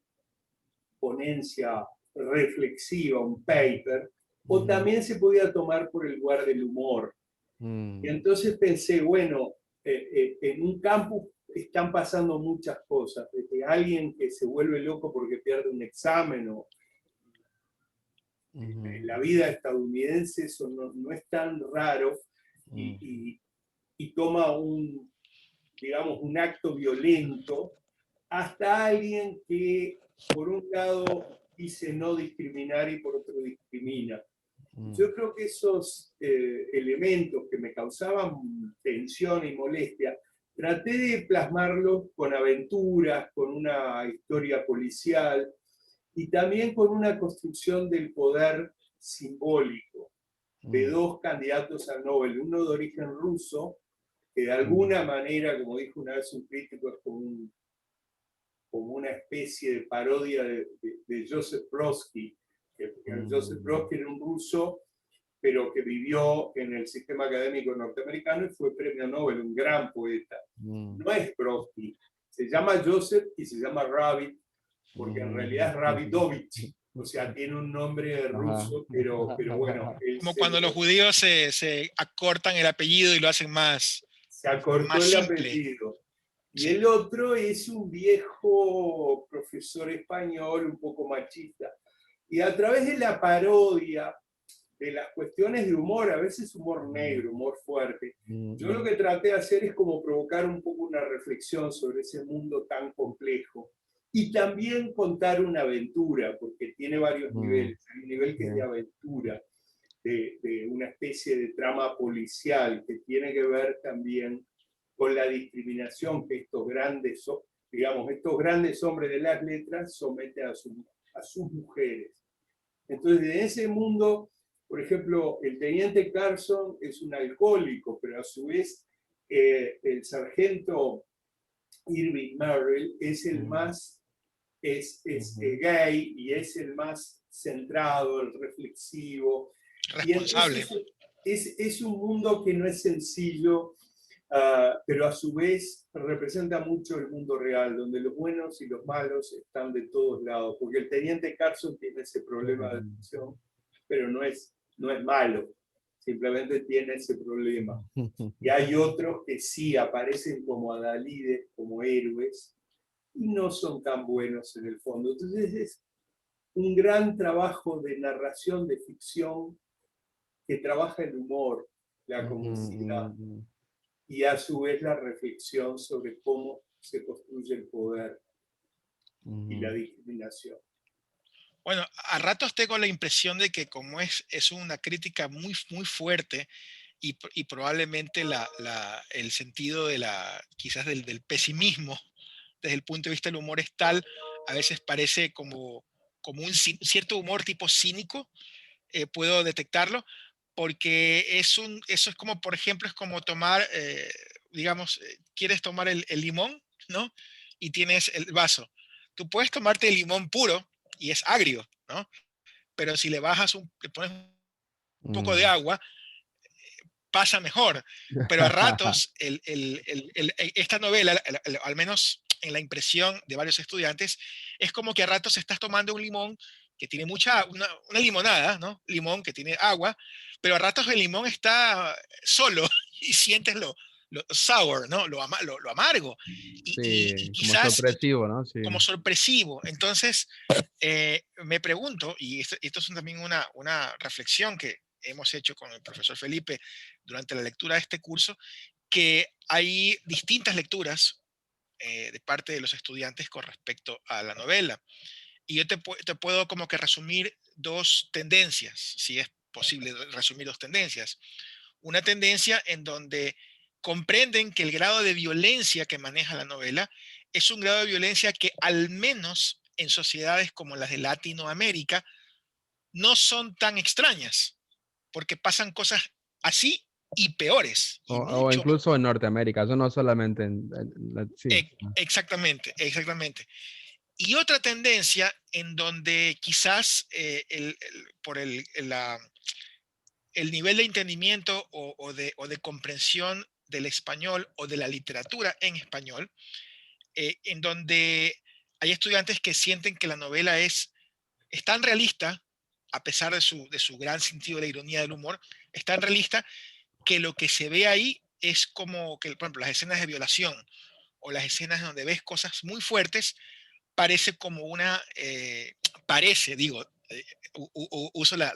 [SPEAKER 3] ponencia reflexiva, un paper, o también se podía tomar por el lugar del humor. Y entonces pensé, bueno, en un campus están pasando muchas cosas, desde alguien que se vuelve loco porque pierde un examen, o en la vida estadounidense eso no es tan raro, y toma digamos, un acto violento, hasta alguien que por un lado dice no discriminar y por otro discrimina. Yo creo que esos elementos que me causaban tensión y molestia, traté de plasmarlos con aventuras, con una historia policial y también con una construcción del poder simbólico de dos candidatos al Nobel, uno de origen ruso, que de alguna manera, como dijo una vez un crítico, es como una especie de parodia de Joseph Brodsky. Joseph Brodsky era un ruso, pero que vivió en el sistema académico norteamericano y fue premio Nobel, un gran poeta. No es Brodsky, se llama Joseph y se llama Rabbit, porque en realidad es Rabitovich, o sea, tiene un nombre ruso, pero bueno.
[SPEAKER 2] Como cuando los judíos se acortan el apellido y lo hacen más,
[SPEAKER 3] se acortó
[SPEAKER 2] más
[SPEAKER 3] el
[SPEAKER 2] simple.
[SPEAKER 3] apellido. Y
[SPEAKER 2] Sí.
[SPEAKER 3] el otro es un viejo profesor español, un poco machista. Y a través de la parodia de las cuestiones de humor, a veces humor negro, humor fuerte, yo lo que traté de hacer es como provocar un poco una reflexión sobre ese mundo tan complejo. Y también contar una aventura, porque tiene varios niveles. Hay un nivel que es de aventura, de una especie de trama policial, que tiene que ver también con la discriminación que estos grandes, digamos, estos grandes hombres de las letras someten a sus mujeres. Entonces, en ese mundo, por ejemplo, el teniente Carson es un alcohólico, pero a su vez el sargento Irving Merrill es el más gay y es el más centrado, el reflexivo.
[SPEAKER 2] Responsable.
[SPEAKER 3] Y es un mundo que no es sencillo, pero a su vez representa mucho el mundo real, donde los buenos y los malos están de todos lados, porque el teniente Carson tiene ese problema de adicción, pero no es malo, simplemente tiene ese problema. Y hay otros que sí aparecen como adalides, como héroes, y no son tan buenos en el fondo. Entonces es un gran trabajo de narración, de ficción, que trabaja el humor, la comicidad, y a su vez la reflexión sobre cómo se construye el poder y la discriminación.
[SPEAKER 2] Bueno, a ratos tengo la impresión de que como es una crítica muy, muy fuerte y probablemente el sentido de quizás del pesimismo desde el punto de vista del humor es tal, a veces parece como un cierto humor tipo cínico, puedo detectarlo, porque eso es como, por ejemplo, es como tomar, digamos, quieres tomar el limón, ¿no? Y tienes el vaso. Tú puedes tomarte el limón puro y es agrio, ¿no? Pero si le pones un poco de agua, pasa mejor. Pero a ratos, esta novela, al menos en la impresión de varios estudiantes, es como que a ratos estás tomando un limón que tiene una limonada, ¿no? Limón que tiene agua, pero a ratos el limón está solo y sientes lo sour, ¿no? Lo amargo. Y
[SPEAKER 1] Sí, como
[SPEAKER 2] quizás
[SPEAKER 1] sorpresivo, ¿no? Sí.
[SPEAKER 2] como sorpresivo. Entonces, me pregunto, y esto es también una reflexión que hemos hecho con el profesor Felipe durante la lectura de este curso, que hay distintas lecturas de parte de los estudiantes con respecto a la novela. Y yo te puedo como que resumir dos tendencias, si es posible resumir dos tendencias. Una tendencia en donde comprenden que el grado de violencia que maneja la novela es un grado de violencia que al menos en sociedades como las de Latinoamérica no son tan extrañas, porque pasan cosas así y peores, y
[SPEAKER 1] O
[SPEAKER 2] mucho.
[SPEAKER 1] incluso en Norteamérica, eso no solamente sí.
[SPEAKER 2] Exactamente, exactamente. Y otra tendencia en donde quizás por el nivel de entendimiento o de comprensión del español o de la literatura en español, en donde hay estudiantes que sienten que la novela es tan realista, a pesar de su gran sentido de la ironía del humor, es tan realista que lo que se ve ahí es como que, por ejemplo, las escenas de violación o las escenas donde ves cosas muy fuertes, parece como parece, digo, uso la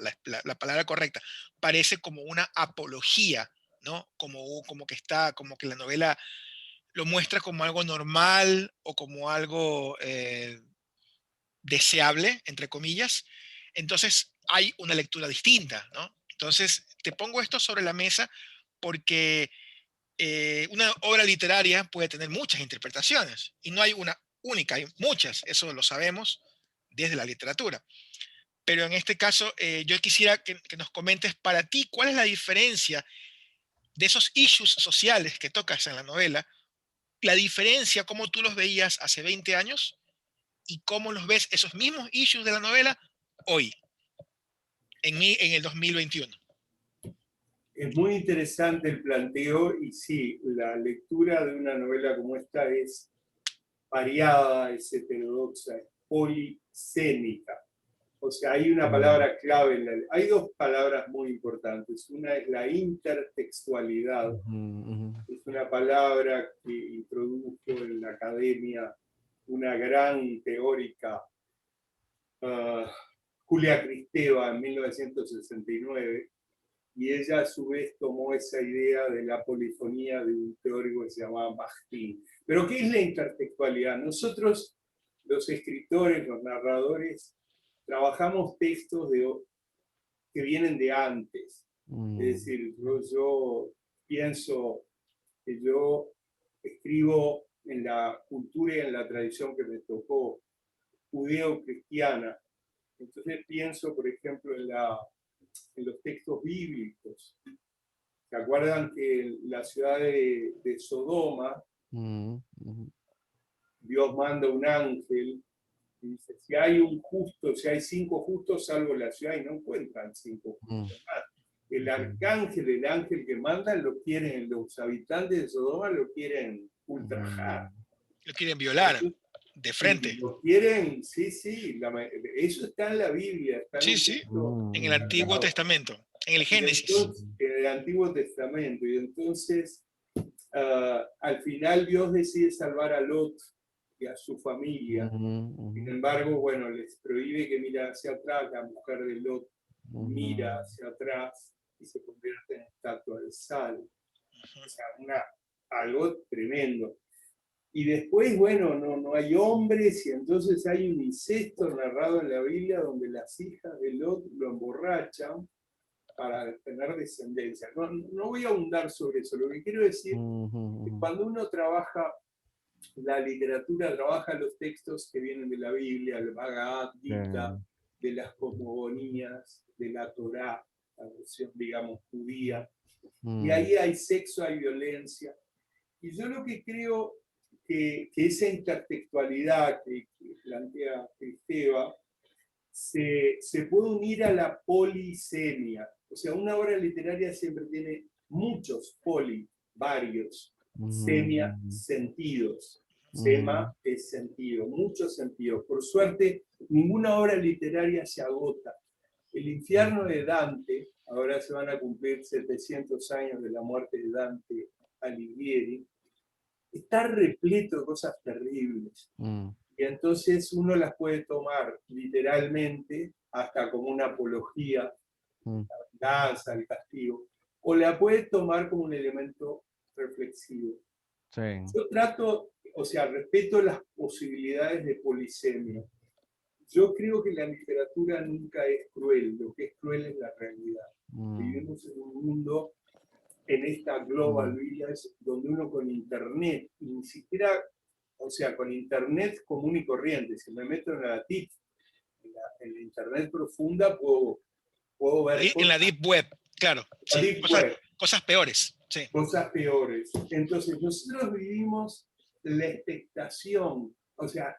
[SPEAKER 2] palabra correcta, parece como una apología, ¿no? Como que como que la novela lo muestra como algo normal o como algo deseable, entre comillas. Entonces hay una lectura distinta, ¿no? Entonces te pongo esto sobre la mesa porque una obra literaria puede tener muchas interpretaciones y no hay una única, hay muchas, eso lo sabemos desde la literatura. Pero en este caso, yo quisiera que nos comentes para ti cuál es la diferencia de esos issues sociales que tocas en la novela, la diferencia, cómo tú los veías hace 20 años y cómo los ves esos mismos issues de la novela hoy, en el 2021.
[SPEAKER 3] Es muy interesante el planteo y sí, la lectura de una novela como esta es variada, es heterodoxa, es polisémica. O sea, hay una palabra clave, hay dos palabras muy importantes. Una es la intertextualidad. Es una palabra que introdujo en la academia una gran teórica, Julia Kristeva, en 1969, y ella a su vez tomó esa idea de la polifonía de un teórico que se llamaba Bakhtin. Pero ¿qué es la intertextualidad? Nosotros, los escritores, los narradores, trabajamos textos que vienen de antes. Es decir, yo pienso que yo escribo en la cultura y en la tradición que me tocó, judeo-cristiana. Entonces pienso, por ejemplo, en los textos bíblicos. ¿Se acuerdan que en la ciudad de Sodoma, Dios manda un ángel y dice, si hay un justo, si hay 5 justos, salvo la ciudad, y no encuentran 5 justos más. El arcángel, el ángel que manda, los habitantes de Sodoma lo quieren ultrajar.
[SPEAKER 2] Lo quieren violar de frente.
[SPEAKER 3] Sí, lo quieren, sí, eso está en la Biblia. Está en
[SPEAKER 2] Sí, en el Antiguo Testamento, en el Génesis.
[SPEAKER 3] Entonces, en el Antiguo Testamento. Y entonces, al final Dios decide salvar a Lot y a su familia. Sin embargo, bueno, les prohíbe que mire hacia atrás. La mujer de Lot mira hacia atrás y se convierte en estatua de sal. O sea, algo tremendo. Y después, bueno, no hay hombres y entonces hay un incesto narrado en la Biblia donde las hijas de Lot lo emborrachan para tener descendencia. No voy a ahondar sobre eso. Lo que quiero decir es que cuando uno trabaja la literatura, trabaja los textos que vienen de la Biblia, el Bhagavad Gita, de las cosmogonías, de la Torá, la versión, digamos, judía. Y ahí hay sexo, hay violencia. Y yo lo que creo que esa intertextualidad que plantea Kristeva se puede unir a la polisemia. O sea, una obra literaria siempre tiene muchos varios, semia, sentidos. Sema es sentido, mucho sentido. Por suerte, ninguna obra literaria se agota. El infierno de Dante, ahora se van a cumplir 700 años de la muerte de Dante Alighieri, está repleto de cosas terribles. Y entonces uno las puede tomar literalmente, hasta como una apología, la venganza, el castigo, o la puede tomar como un elemento reflexivo.
[SPEAKER 1] Sí.
[SPEAKER 3] Yo trato, o sea, respeto las posibilidades de polisemia. Yo creo que la literatura nunca es cruel, lo que es cruel es la realidad. Vivimos en un mundo, en esta global village, donde uno con internet, y ni siquiera, o sea, con internet común y corriente, si me meto en la deep, en la internet profunda, puedo ver
[SPEAKER 2] en la deep web, claro.
[SPEAKER 3] La
[SPEAKER 2] Sí,
[SPEAKER 3] deep web.
[SPEAKER 2] Cosas peores. Sí.
[SPEAKER 3] Cosas peores. Entonces, nosotros vivimos la expectación, o sea,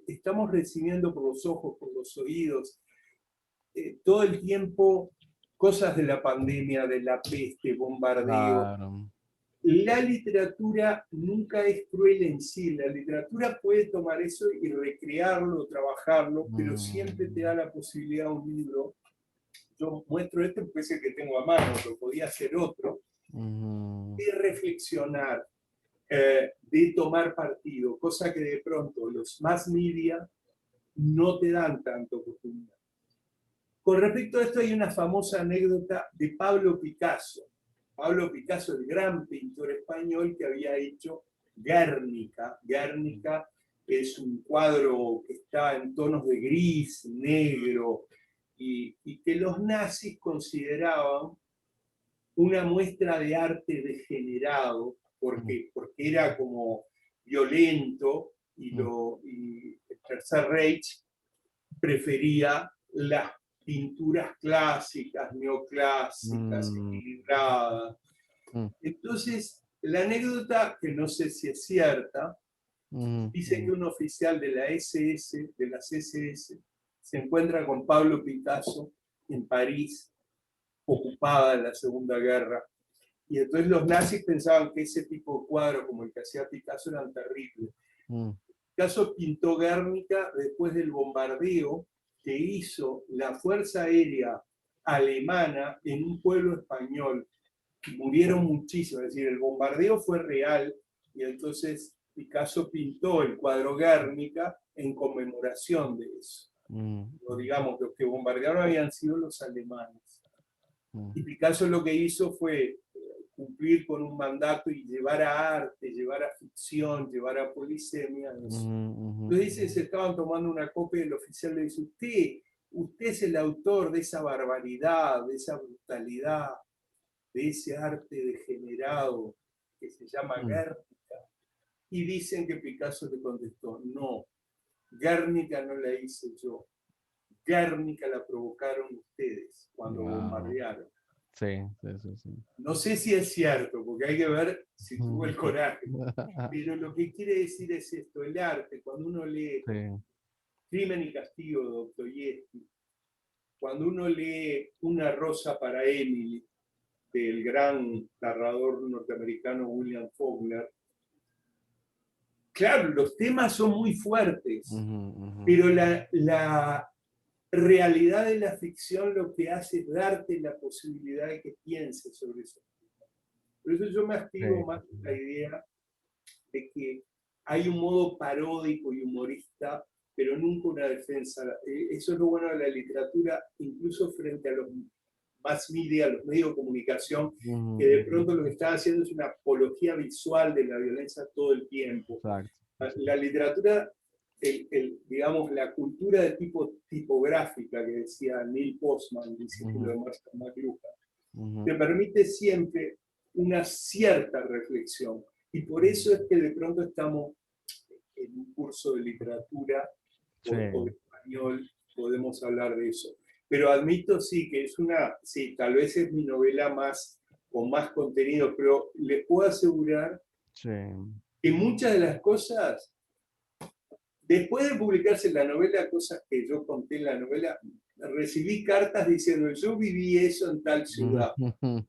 [SPEAKER 3] estamos recibiendo por los ojos, por los oídos, todo el tiempo cosas de la pandemia, de la peste, bombardeo.
[SPEAKER 1] Claro.
[SPEAKER 3] La literatura nunca es cruel en sí, la literatura puede tomar eso y recrearlo, trabajarlo, pero siempre te da la posibilidad de un libro. Yo muestro este porque es el que tengo a mano, pero podía ser otro, de reflexionar, de tomar partido, cosa que de pronto los mass media no te dan tanta oportunidad. Con respecto a esto hay una famosa anécdota de Pablo Picasso. Pablo Picasso, el gran pintor español que había hecho Guernica. Guernica es un cuadro que está en tonos de gris, negro, y que los nazis consideraban una muestra de arte degenerado, porque era como violento, y el Tercer Reich prefería las pinturas clásicas, neoclásicas, equilibradas. Entonces, la anécdota, que no sé si es cierta, dice que un oficial de la SS, de las SS, se encuentra con Pablo Picasso en París, ocupada en la Segunda Guerra. Y entonces los nazis pensaban que ese tipo de cuadros, como el que hacía Picasso, eran terribles. Picasso pintó Guernica después del bombardeo que hizo la Fuerza Aérea Alemana en un pueblo español. Murieron muchísimos, es decir, el bombardeo fue real, y entonces Picasso pintó el cuadro Guernica en conmemoración de eso. O digamos, los que bombardearon habían sido los alemanes. Y Picasso lo que hizo fue cumplir con un mandato y llevar a arte, llevar a ficción, llevar a polisemia. Entonces dice, se estaban tomando una copa y el oficial le dice, usted es el autor de esa barbaridad, de esa brutalidad, de ese arte degenerado que se llama Guernica. Y dicen que Picasso le contestó, no, Guernica no la hice yo. Guernica la provocaron ustedes cuando bombardearon.
[SPEAKER 1] Sí.
[SPEAKER 3] No sé si es cierto, porque hay que ver si tuvo el coraje. Pero lo que quiere decir es esto, el arte, cuando uno lee Crimen y Castigo de Dostoyevsky, cuando uno lee Una rosa para Emily, del gran narrador norteamericano William Faulkner, claro, los temas son muy fuertes, pero la realidad de la ficción lo que hace es darte la posibilidad de que pienses sobre eso. Por eso yo me activo más la idea de que hay un modo paródico y humorista, pero nunca una defensa. Eso es lo bueno de la literatura, incluso frente a los mass media, los medios de comunicación, que de pronto lo que están haciendo es una apología visual de la violencia todo el tiempo. La literatura, digamos, la cultura de tipo tipográfica que decía Neil Postman, discípulo de Marshall McLuhan, te permite siempre una cierta reflexión. Y por eso es que de pronto estamos en un curso de literatura o de español, podemos hablar de eso. Pero admito, sí, que es tal vez es mi novela con más contenido, pero les puedo asegurar que muchas de las cosas, después de publicarse la novela, cosas que yo conté en la novela, recibí cartas diciendo, yo viví eso en tal ciudad,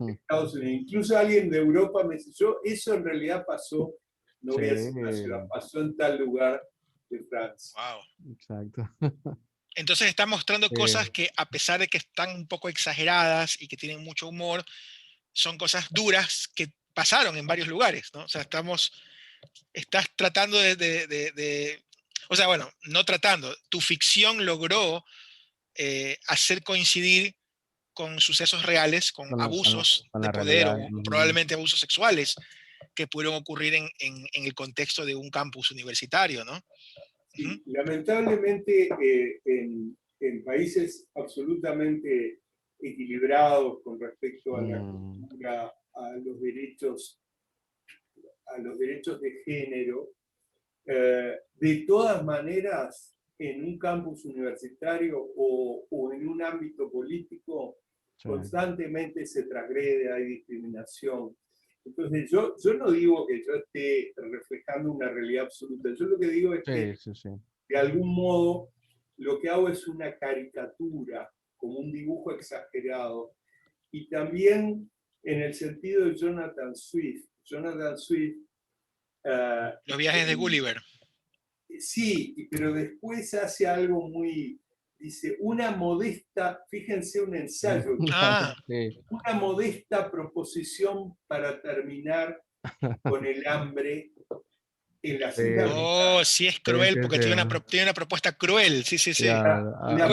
[SPEAKER 3] Estados Unidos. Incluso alguien de Europa me dice, eso en realidad pasó no voy a decir una ciudad, pasó en tal lugar de Francia.
[SPEAKER 2] Wow.
[SPEAKER 1] Exacto.
[SPEAKER 2] Entonces está mostrando cosas que, a pesar de que están un poco exageradas y que tienen mucho humor, son cosas duras que pasaron en varios lugares, ¿no? O sea, estás tratando o sea, bueno, no tratando, tu ficción logró hacer coincidir con sucesos reales, con abusos
[SPEAKER 1] con
[SPEAKER 2] de
[SPEAKER 1] la
[SPEAKER 2] poder
[SPEAKER 1] realidad.
[SPEAKER 2] o probablemente abusos sexuales que pudieron ocurrir en el contexto de un campus universitario, ¿no?
[SPEAKER 3] Sí, lamentablemente en países absolutamente equilibrados con respecto a la cultura, a los derechos de género, de todas maneras, en un campus universitario o en un ámbito político, constantemente se transgrede, hay discriminación. Entonces, yo no digo que yo esté reflejando una realidad absoluta, yo lo que digo es que, de algún modo, lo que hago es una caricatura, como un dibujo exagerado, y también en el sentido de Jonathan Swift. Jonathan Swift
[SPEAKER 2] Los viajes de Gulliver.
[SPEAKER 3] sí, pero después hace algo muy, dice, una modesta, fíjense un ensayo, una modesta proposición para terminar con el hambre en las Islas Británicas.
[SPEAKER 2] Oh, sí es cruel porque tiene una propuesta cruel, sí.
[SPEAKER 3] La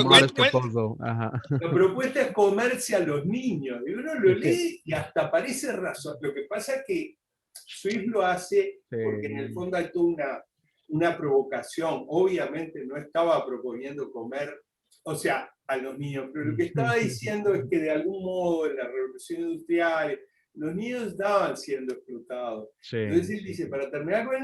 [SPEAKER 3] propuesta es comerse a los niños, y uno lo lee y hasta parece razón. Lo que pasa es que Swift lo hace porque en el fondo hay toda una provocación. Obviamente no estaba proponiendo comer, o sea, a los niños, pero lo que estaba diciendo es que de algún modo en la revolución industrial los niños estaban siendo explotados. Entonces él dice, para terminar con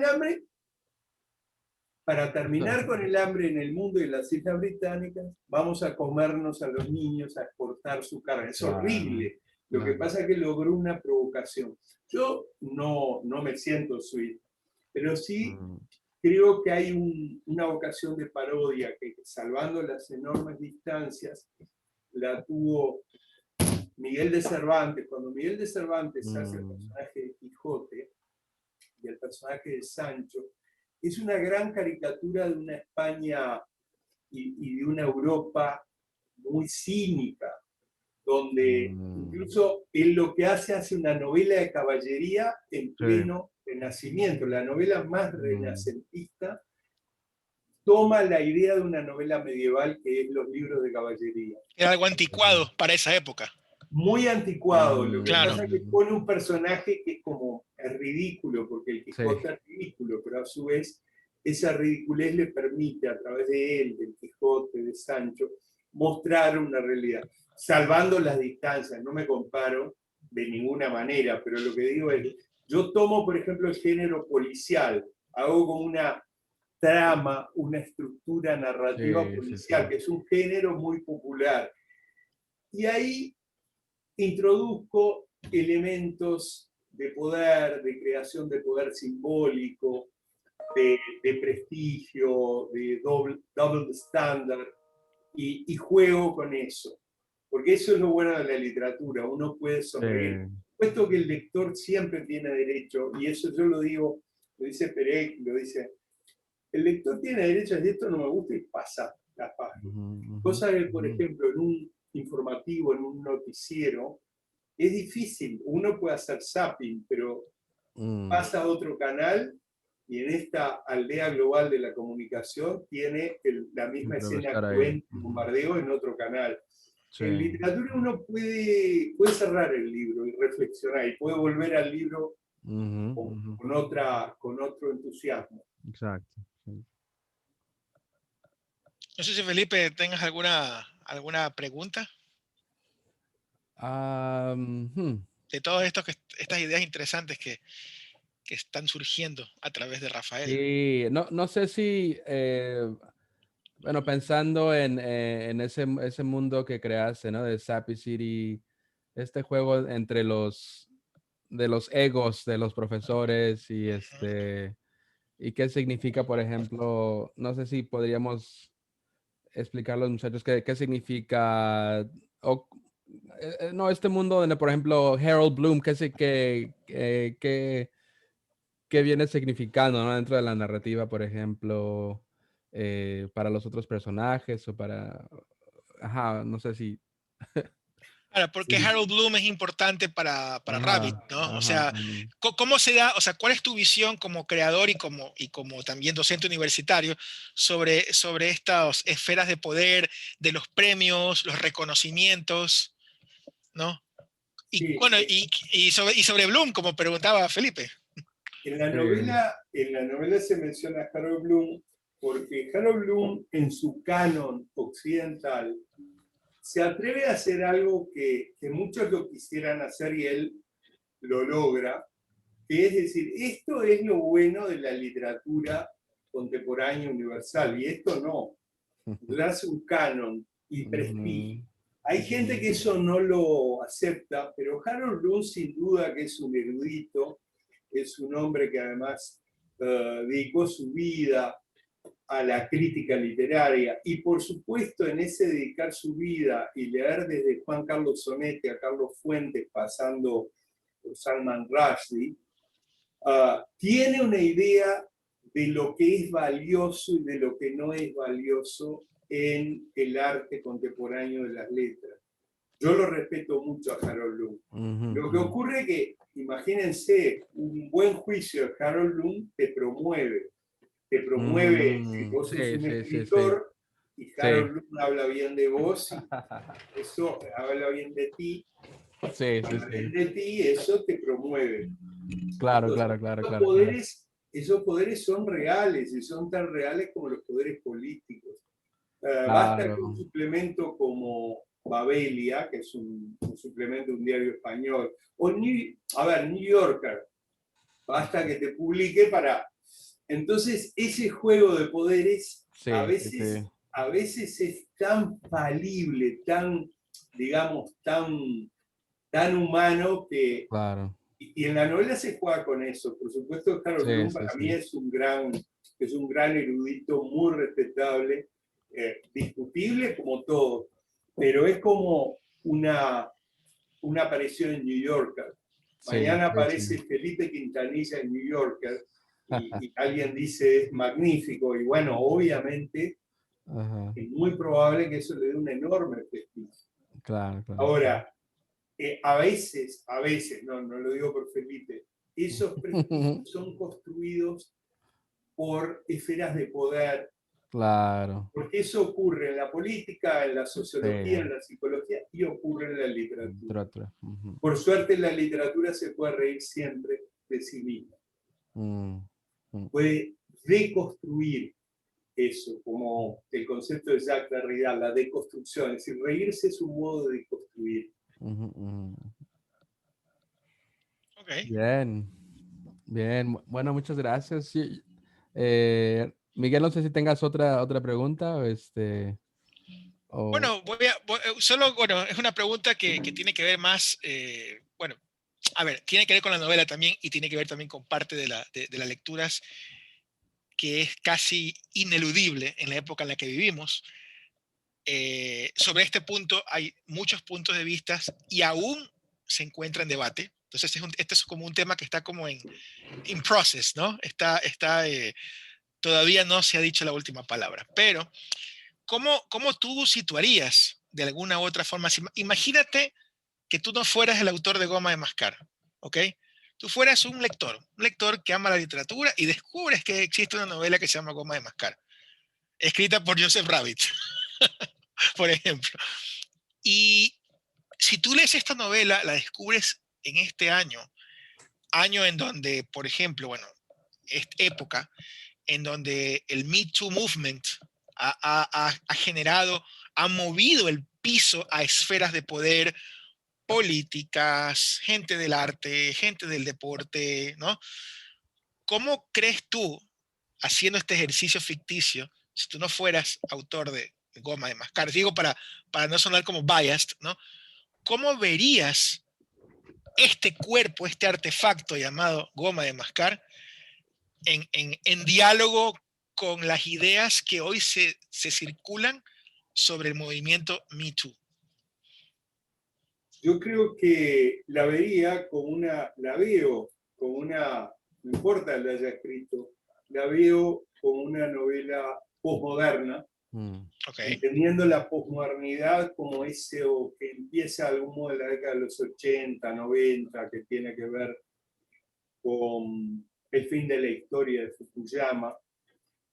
[SPEAKER 3] el hambre en el mundo y las Islas Británicas, vamos a comernos a los niños, a exportar su carne. Es horrible. Lo que pasa es que logró una provocación. Yo no me siento Swift, pero sí creo que hay una vocación de parodia que, salvando las enormes distancias, la tuvo Miguel de Cervantes. Cuando Miguel de Cervantes hace el personaje de Quijote y el personaje de Sancho, es una gran caricatura de una España y de una Europa muy cínica, donde incluso él lo que hace una novela de caballería en pleno renacimiento, la novela más renacentista, toma la idea de una novela medieval que es los libros de caballería.
[SPEAKER 2] Era algo anticuado para esa época.
[SPEAKER 3] Muy anticuado, lo que pasa es que pone un personaje que es como ridículo, porque el Quijote es ridículo, pero a su vez esa ridiculez le permite a través de él, del Quijote, de Sancho, mostrar una realidad, salvando las distancias. No me comparo de ninguna manera, pero lo que digo es, yo tomo por ejemplo el género policial, hago como una trama, una estructura narrativa policial, que es un género muy popular, y ahí introduzco elementos de poder, de creación de poder simbólico, de prestigio, de double standard, y juego con eso. Porque eso es lo bueno de la literatura, uno puede sonreír. Puesto que el lector siempre tiene derecho, y eso yo lo digo, lo dice Perec, lo dice, el lector tiene derecho a decir esto no me gusta y pasa la página. Cosa que, por ejemplo, en un informativo, en un noticiero, es difícil. Uno puede hacer zapping, pero pasa a otro canal y en esta aldea global de la comunicación tiene la misma escena cruenta y bombardeo en otro canal. En literatura uno puede cerrar el libro y reflexionar y puede volver al libro con otro entusiasmo.
[SPEAKER 1] Exacto.
[SPEAKER 2] No sé si Felipe tengas alguna pregunta. De todas estas ideas interesantes que están surgiendo a través de Rafael.
[SPEAKER 1] Sí, no sé si, bueno, pensando en ese mundo que creaste, ¿no? De Sappy City, este juego entre de los egos de los profesores y qué significa, por ejemplo, no sé si podríamos explicar a los muchachos qué significa, no, este mundo donde, por ejemplo, Harold Bloom, qué qué viene significando, ¿no? Dentro de la narrativa, por ejemplo, para los otros personajes o para, ajá, no sé si,
[SPEAKER 2] Ahora, porque
[SPEAKER 3] Sí.
[SPEAKER 2] Harold Bloom es importante para Rabbit,
[SPEAKER 1] ajá,
[SPEAKER 2] ¿no? O
[SPEAKER 1] ajá,
[SPEAKER 2] sea, ¿cómo se da, o sea, cuál es tu visión como creador y como también docente universitario sobre estas esferas de poder, de los premios, los reconocimientos, ¿no? Y
[SPEAKER 3] Sí,
[SPEAKER 2] bueno, y sobre Bloom, como preguntaba Felipe.
[SPEAKER 1] sí,
[SPEAKER 3] en la novela se menciona a Harold Bloom porque Harold Bloom en su canon occidental se atreve a hacer algo que muchos lo quisieran hacer y él lo logra, que es decir, esto es lo bueno de la literatura contemporánea universal y esto no. Le hace un canon y prestigio.
[SPEAKER 1] ujú,
[SPEAKER 3] Hay gente que eso no lo acepta, pero Harold Bloom sin duda que es un erudito, es un hombre que además dedicó su vida a la crítica literaria y por supuesto en ese dedicar su vida y leer desde Juan Carlos Sonetti a Carlos Fuentes pasando por Salman Rushdie, tiene una idea de lo que es valioso y de lo que no es valioso en el arte contemporáneo de las letras. Yo lo respeto mucho a Harold Bloom.
[SPEAKER 1] ujú,
[SPEAKER 3] Lo que
[SPEAKER 1] ujú.
[SPEAKER 3] ocurre es que, imagínense, un buen juicio de Harold Bloom te promueve. Te promueve, si vos sos
[SPEAKER 1] Sí,
[SPEAKER 3] un
[SPEAKER 1] sí, sí, sí,
[SPEAKER 3] escritor y
[SPEAKER 1] sí.
[SPEAKER 3] Harold Bloom habla bien de vos, y eso habla bien de ti,
[SPEAKER 1] Sí, sí,
[SPEAKER 3] habla bien
[SPEAKER 1] sí.
[SPEAKER 3] de ti, eso te promueve.
[SPEAKER 1] Claro,
[SPEAKER 3] Entonces,
[SPEAKER 1] claro, claro, claro, claro.
[SPEAKER 3] esos poderes son reales y son tan reales como los poderes políticos. Basta que un
[SPEAKER 1] Claro.
[SPEAKER 3] suplemento como Babelia, que es un suplemento de un diario español, o New Yorker, basta que te publique para... Entonces, ese juego de poderes
[SPEAKER 1] Sí, sí, sí.
[SPEAKER 3] a veces es tan falible, tan, digamos, tan humano que
[SPEAKER 1] Claro.
[SPEAKER 3] y en la novela se juega con eso. Por supuesto, Harold
[SPEAKER 1] Sí,
[SPEAKER 3] Bloom
[SPEAKER 1] sí,
[SPEAKER 3] para mí
[SPEAKER 1] sí.
[SPEAKER 3] es un gran erudito, muy respetable, discutible como todo, pero es como una aparición en New Yorker.
[SPEAKER 1] Sí,
[SPEAKER 3] Mañana
[SPEAKER 1] sí, sí.
[SPEAKER 3] aparece Felipe Quintanilla en New Yorker y alguien dice es magnífico y bueno, obviamente
[SPEAKER 1] Ajá.
[SPEAKER 3] es muy probable que eso le dé un enorme prestigio.
[SPEAKER 1] Claro, claro, claro.
[SPEAKER 3] Ahora, a veces, no lo digo por Felipe, esos prestigios son construidos por esferas de poder,
[SPEAKER 1] Claro.
[SPEAKER 3] porque eso ocurre en la política, en la sociología,
[SPEAKER 1] Sí.
[SPEAKER 3] en la psicología y ocurre en la literatura.
[SPEAKER 1] Trotro. Ujú.
[SPEAKER 3] Por suerte, la literatura se puede reír siempre de sí misma,
[SPEAKER 1] Mm, mm,
[SPEAKER 3] puede deconstruir eso, como el concepto de Jacques Derrida, la deconstrucción, es decir, reírse es un modo de deconstruir.
[SPEAKER 1] ujú, ujú.
[SPEAKER 2] Ok.
[SPEAKER 1] Bien. Bien. Bueno, muchas gracias. Sí. Miguel, no sé si tengas otra pregunta, o
[SPEAKER 2] Bueno, solo, bueno, es una pregunta que tiene que ver más, bueno, a ver, tiene que ver con la novela también y tiene que ver también con parte de las lecturas que es casi ineludible en la época en la que vivimos. Sobre este punto hay muchos puntos de vista y aún se encuentra en debate. Entonces, este es como un tema que está como in process, ¿no? Todavía no se ha dicho la última palabra. Pero, ¿cómo tú situarías de alguna u otra forma? Imagínate que tú no fueras el autor de Goma de Mascar, ¿ok? Tú fueras un lector que ama la literatura y descubres que existe una novela que se llama Goma de Mascar, escrita por Joseph Rabbit, por ejemplo. Y si tú lees esta novela, la descubres en este año en donde, por ejemplo, bueno, es época en donde el Me Too Movement ha generado, ha movido el piso a esferas de poder políticas, gente del arte, gente del deporte, ¿no? ¿Cómo crees tú, haciendo este ejercicio ficticio, si tú no fueras autor de Goma de Mascar, digo para no sonar como biased, ¿no? ¿Cómo verías este cuerpo, este artefacto llamado Goma de Mascar, en diálogo con las ideas que hoy se circulan sobre el movimiento Me Too?
[SPEAKER 3] Yo creo que la veo con no importa la haya escrito, la veo como una novela posmoderna,
[SPEAKER 2] Okay.
[SPEAKER 3] entendiendo la posmodernidad como ese o que empieza de algún modo en la década de los 80, 90, que tiene que ver con el fin de la historia de Fukuyama,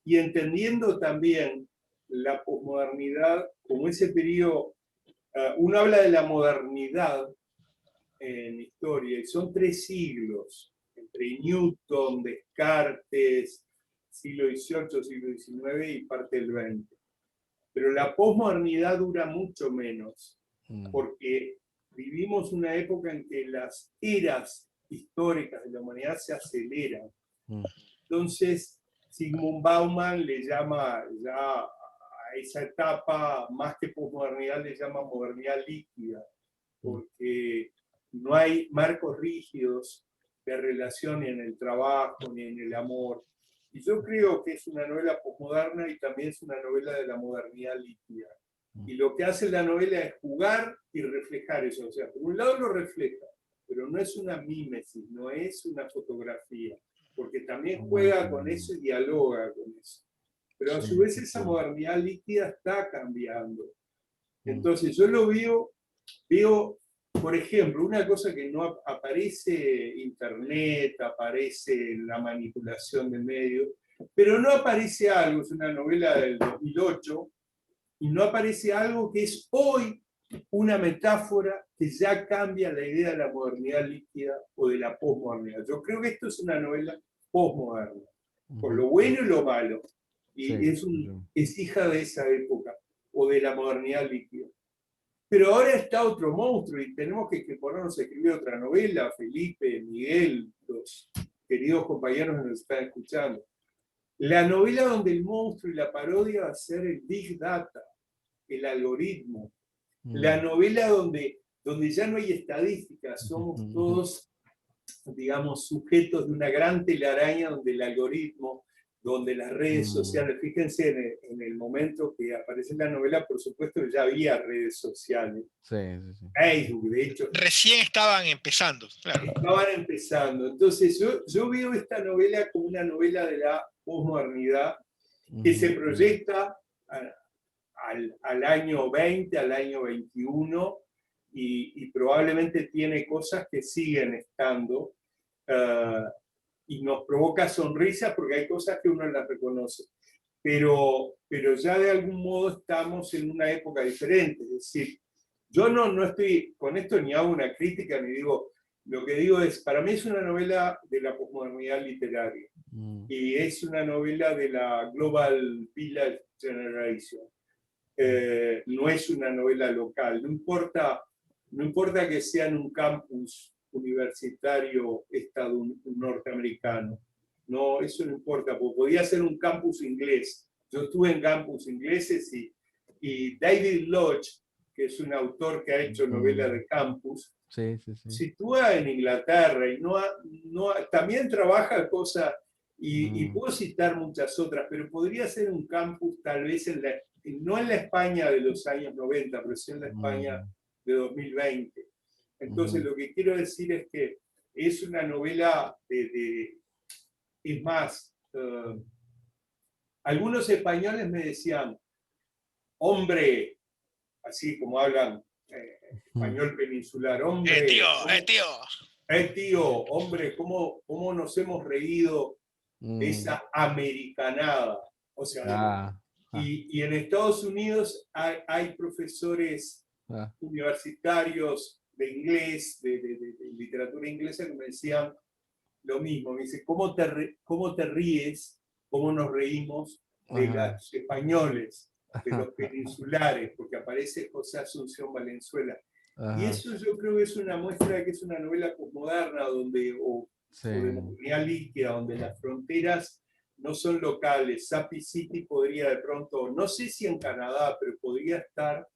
[SPEAKER 3] y entendiendo también la posmodernidad como ese periodo. Uno habla de la modernidad en historia y son 3 siglos, entre Newton, Descartes, siglo XVIII, siglo XIX y parte del XX. Pero la posmodernidad dura mucho menos, porque vivimos una época en que las eras históricas de la humanidad se aceleran. Entonces, Zygmunt Bauman le llama ya a esa etapa, más que posmodernidad, le llama modernidad líquida, porque no hay marcos rígidos de relación ni en el trabajo ni en el amor. Y yo creo que es una novela posmoderna y también es una novela de la modernidad líquida. Y lo que hace la novela es jugar y reflejar eso. O sea, por un lado lo refleja, pero no es una mímesis, no es una fotografía, porque también juega con eso y dialoga con eso. Pero a su vez esa modernidad líquida está cambiando. Entonces yo lo veo, por ejemplo, una cosa que no aparece internet, aparece la manipulación de medios, pero no aparece algo, es una novela del 2008, y no aparece algo que es hoy una metáfora que ya cambia la idea de la modernidad líquida o de la posmodernidad. Yo creo que esto es una novela posmoderna, con lo bueno y lo malo, y es hija de esa época, o de la modernidad líquida. Pero ahora está otro monstruo y tenemos que ponernos a escribir otra novela, Felipe, Miguel, los queridos compañeros que nos están escuchando. La novela donde el monstruo y la parodia va a ser el Big Data, el algoritmo. La novela donde ya no hay estadísticas, somos todos, digamos, sujetos de una gran telaraña donde el algoritmo, donde las redes sociales, fíjense en el momento que aparece en la novela, por supuesto ya había redes sociales.
[SPEAKER 1] Sí.
[SPEAKER 3] Facebook, de hecho.
[SPEAKER 2] Recién estaban empezando, claro.
[SPEAKER 3] Estaban empezando. Entonces yo veo esta novela como una novela de la posmodernidad que se proyecta al año 20, al año 21, y probablemente tiene cosas que siguen estando. Y nos provoca sonrisas porque hay cosas que uno las reconoce. Pero ya de algún modo estamos en una época diferente. Es decir, yo no estoy con esto ni hago una crítica, ni digo, lo que digo es, para mí es una novela de la posmodernidad literaria. Y es una novela de la Global Village Generation. No es una novela local. No importa que sea en un campus universitario norteamericano. No, eso no importa, porque podía ser un campus inglés. Yo estuve en campus ingleses y David Lodge, que es un autor que ha hecho novelas de campus, sitúa en Inglaterra y también trabaja cosas, y puedo citar muchas otras, pero podría ser un campus tal vez no en la España de los años 90, pero sí en la España de 2020. Entonces lo que quiero decir es que es una novela es más, algunos españoles me decían, hombre, así como hablan español peninsular, hombre, tío, hombre, ¿cómo nos hemos reído de esa americanada? O sea, y en Estados Unidos hay profesores universitarios de inglés, de literatura inglesa, que me decían lo mismo. Me dice, ¿cómo te ríes? ¿Cómo nos reímos de los españoles, de los peninsulares? Porque aparece José Asunción Valenzuela. Y eso yo creo que es una muestra de que es una novela posmoderna o de modernidad líquida, donde las fronteras no son locales. Sapi City podría de pronto, no sé si en Canadá, pero podría estar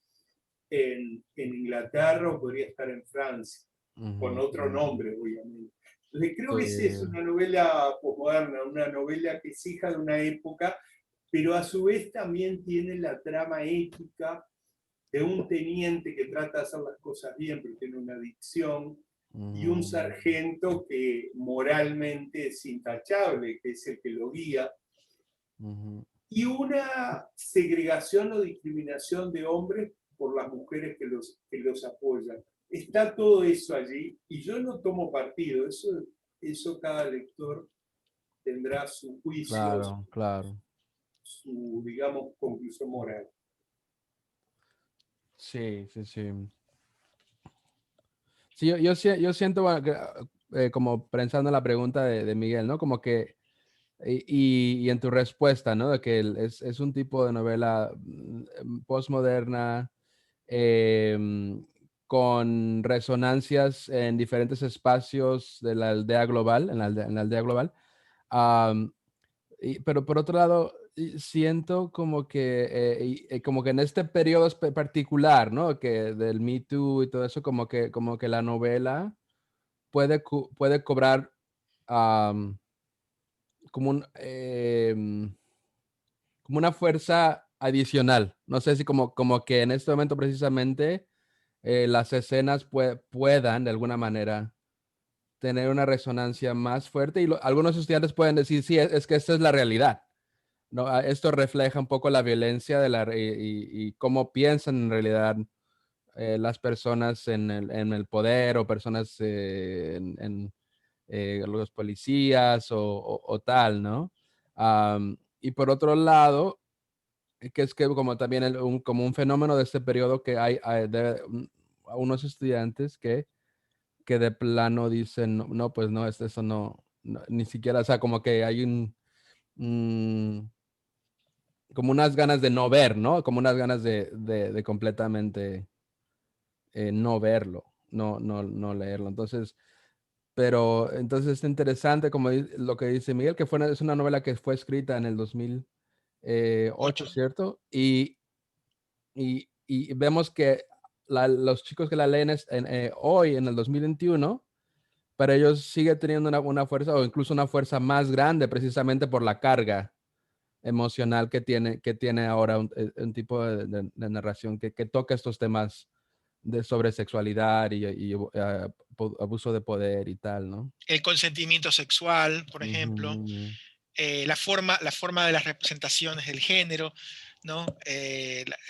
[SPEAKER 3] en Inglaterra o podría estar en Francia, con otro nombre, obviamente. Entonces creo que es una novela posmoderna, una novela que es hija de una época, pero a su vez también tiene la trama ética de un teniente que trata de hacer las cosas bien, pero tiene una adicción, y un sargento que moralmente es intachable, que es el que lo guía, y una segregación o discriminación de hombres por las mujeres que los apoyan. Está todo eso allí y yo no tomo partido, eso cada lector tendrá su juicio,
[SPEAKER 1] Claro, claro.
[SPEAKER 3] su, digamos, conclusión moral.
[SPEAKER 1] Sí, sí, sí. Sí, yo siento bueno, que, como pensando en la pregunta de Miguel, ¿no? Como que, y en tu respuesta, ¿no? De que es un tipo de novela postmoderna, con resonancias en diferentes espacios de la aldea global, en la aldea global. Am, pero por otro lado, siento como que en este periodo particular, ¿no? Que del Me Too y todo eso, como que la novela puede cobrar am, como como una fuerza adicional. No sé si como que en este momento precisamente las escenas puedan de alguna manera tener una resonancia más fuerte y algunos estudiantes pueden decir, sí, es que esta es la realidad. ¿No? Esto refleja un poco la violencia y cómo piensan en realidad las personas en el poder o personas los policías o tal, ¿no? Y por otro lado, que es que como también como un fenómeno de este periodo que hay unos estudiantes que de plano dicen, no, no, pues no, eso no, ni siquiera, o sea, como que hay mm, como unas ganas de no ver, ¿no? Como unas ganas de completamente no verlo, no leerlo. Entonces, pero entonces es interesante como lo que dice Miguel, que es una novela que fue escrita en el 2008,
[SPEAKER 2] 8.
[SPEAKER 1] ¿cierto? Y vemos que los chicos que la leen hoy, en el 2021, para ellos sigue teniendo una fuerza o incluso una fuerza más grande precisamente por la carga emocional que tiene ahora un tipo de narración que toca estos temas sobre sexualidad y abuso de poder y tal, ¿no?
[SPEAKER 2] El consentimiento sexual, por ejemplo,
[SPEAKER 1] Ujú,
[SPEAKER 2] la forma de las representaciones del género, ¿no?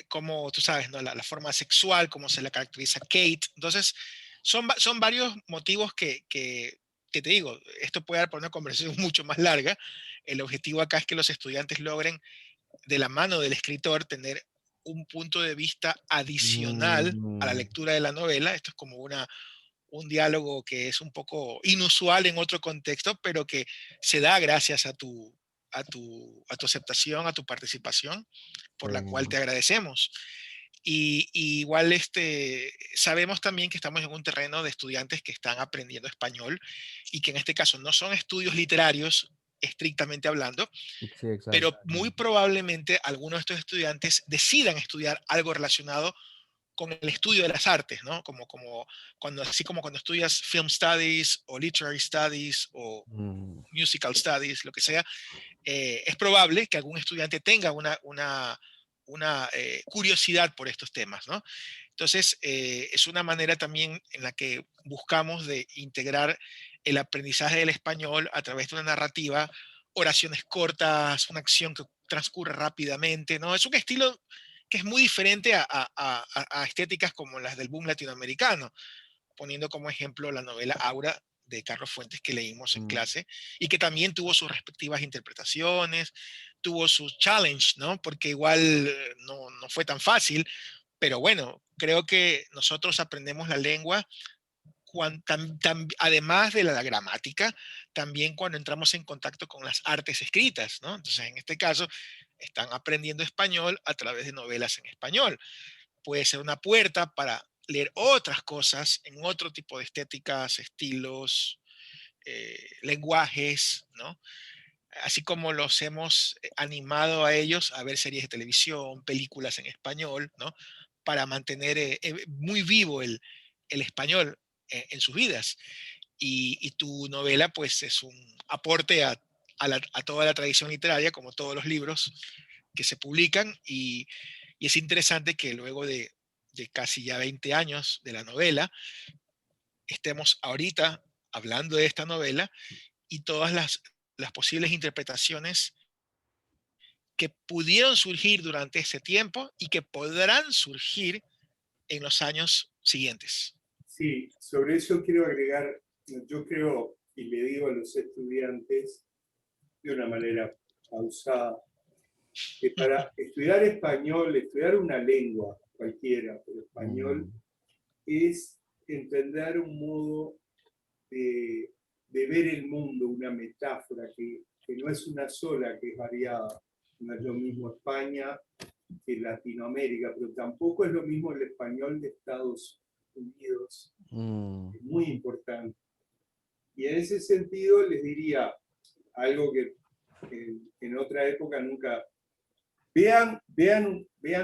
[SPEAKER 2] Como tú sabes, ¿no? La forma sexual, cómo se la caracteriza Kate. Entonces, son varios motivos que te digo, esto puede dar para una conversación mucho más larga. El objetivo acá es que los estudiantes logren, de la mano del escritor, tener un punto de vista adicional a la
[SPEAKER 1] ujú,
[SPEAKER 2] lectura de la novela. Esto es como un diálogo que es un poco inusual en otro contexto, pero que se da gracias a tu aceptación, a tu participación, por la cual
[SPEAKER 1] sí,
[SPEAKER 2] te agradecemos. Y igual sabemos también que estamos en un terreno de estudiantes que están aprendiendo español y que en este caso no son estudios literarios estrictamente hablando,
[SPEAKER 1] sí, exacto.
[SPEAKER 2] pero muy probablemente algunos de estos estudiantes decidan estudiar algo relacionado con el estudio de las artes, ¿no? Así como cuando estudias film studies o literary studies o
[SPEAKER 1] Mm,
[SPEAKER 2] musical studies, lo que sea, es probable que algún estudiante tenga una curiosidad por estos temas, ¿no? Entonces, es una manera también en la que buscamos de integrar el aprendizaje del español a través de una narrativa, oraciones cortas, una acción que transcurre rápidamente, ¿no? Es un estilo que es muy diferente a estéticas como las del boom latinoamericano, poniendo como ejemplo la novela Aura de Carlos Fuentes que leímos en
[SPEAKER 1] mm,
[SPEAKER 2] clase y que también tuvo sus respectivas interpretaciones, tuvo su challenge, ¿no? Porque igual no fue tan fácil, pero bueno, creo que nosotros aprendemos la lengua además de la gramática, también cuando entramos en contacto con las artes escritas, ¿no? Entonces, en este caso, están aprendiendo español a través de novelas en español. Puede ser una puerta para leer otras cosas en otro tipo de estéticas, estilos, lenguajes, ¿no? Así como los hemos animado a ellos a ver series de televisión, películas en español, ¿no? Para mantener muy vivo el español en sus vidas. Y tu novela, pues, es un aporte a toda la tradición literaria, como todos los libros que se publican, y es interesante que luego de casi ya 20 años de la novela, estemos ahorita hablando de esta novela y todas las posibles interpretaciones que pudieron surgir durante ese tiempo y que podrán surgir en los años siguientes.
[SPEAKER 3] Sí, sobre eso quiero agregar, yo creo, y le digo a los estudiantes de una manera pausada, que para estudiar español, estudiar una lengua cualquiera, pero español, es entender un modo de ver el mundo, una metáfora que no es una sola, que es variada. No es lo mismo España que Latinoamérica, pero tampoco es lo mismo el español de Estados Unidos. Es muy importante. Y en ese sentido les diría algo que en otra época nunca... Vean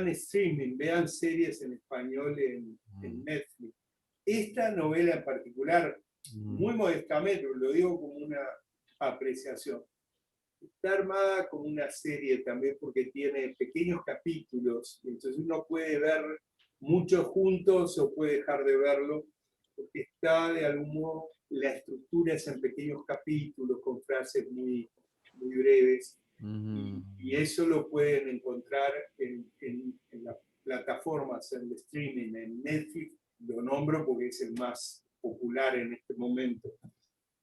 [SPEAKER 3] streaming, vean series en español en Netflix. Esta novela en particular, muy modestamente, lo digo como una apreciación, está armada como una serie también porque tiene pequeños capítulos, entonces uno puede ver muchos juntos o puede dejar de verlo, porque está de algún modo, la estructura es en pequeños capítulos con frases muy, muy breves, y eso lo pueden encontrar en las plataformas, en el streaming, en Netflix, lo nombro porque es el más popular en este momento.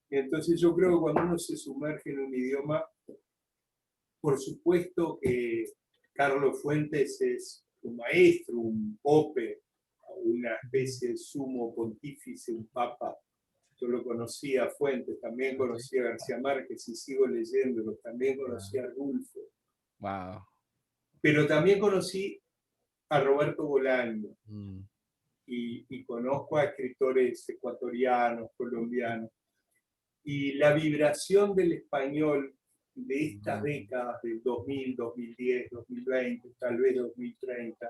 [SPEAKER 3] Entonces yo creo que cuando uno se sumerge en un idioma, por supuesto que Carlos Fuentes es un maestro, un pope, una especie de sumo pontífice, un papa. Yo lo conocía a Fuentes, también conocía a García Márquez y sigo leyéndolo, también conocí a Rulfo.
[SPEAKER 1] Wow.
[SPEAKER 3] Pero también conocí a Roberto Bolaño y conozco a escritores ecuatorianos, colombianos. Y la vibración del español de estas décadas, del 2000, 2010, 2020, tal vez 2030,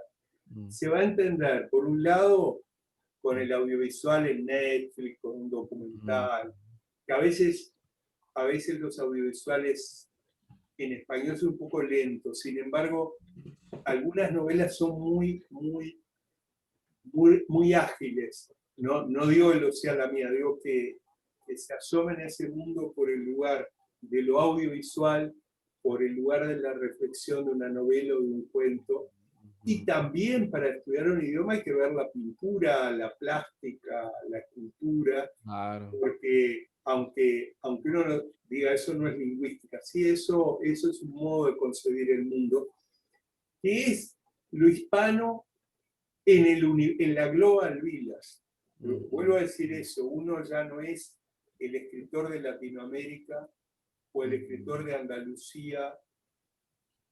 [SPEAKER 3] se va a entender, por un lado, con el audiovisual en Netflix, con un documental, que a veces los audiovisuales en español son un poco lentos, sin embargo, algunas novelas son muy, muy, muy, muy ágiles. No digo que lo sea la mía, digo que se asomen a ese mundo por el lugar de lo audiovisual, por el lugar de la reflexión de una novela o de un cuento. Y también para estudiar un idioma hay que ver la pintura, la plástica, la escultura,
[SPEAKER 1] Claro.
[SPEAKER 3] porque aunque uno diga eso no es lingüística, sí, eso es un modo de concebir el mundo, que es lo hispano en la Global Village. Vuelvo a decir eso, uno ya no es el escritor de Latinoamérica o el escritor de Andalucía,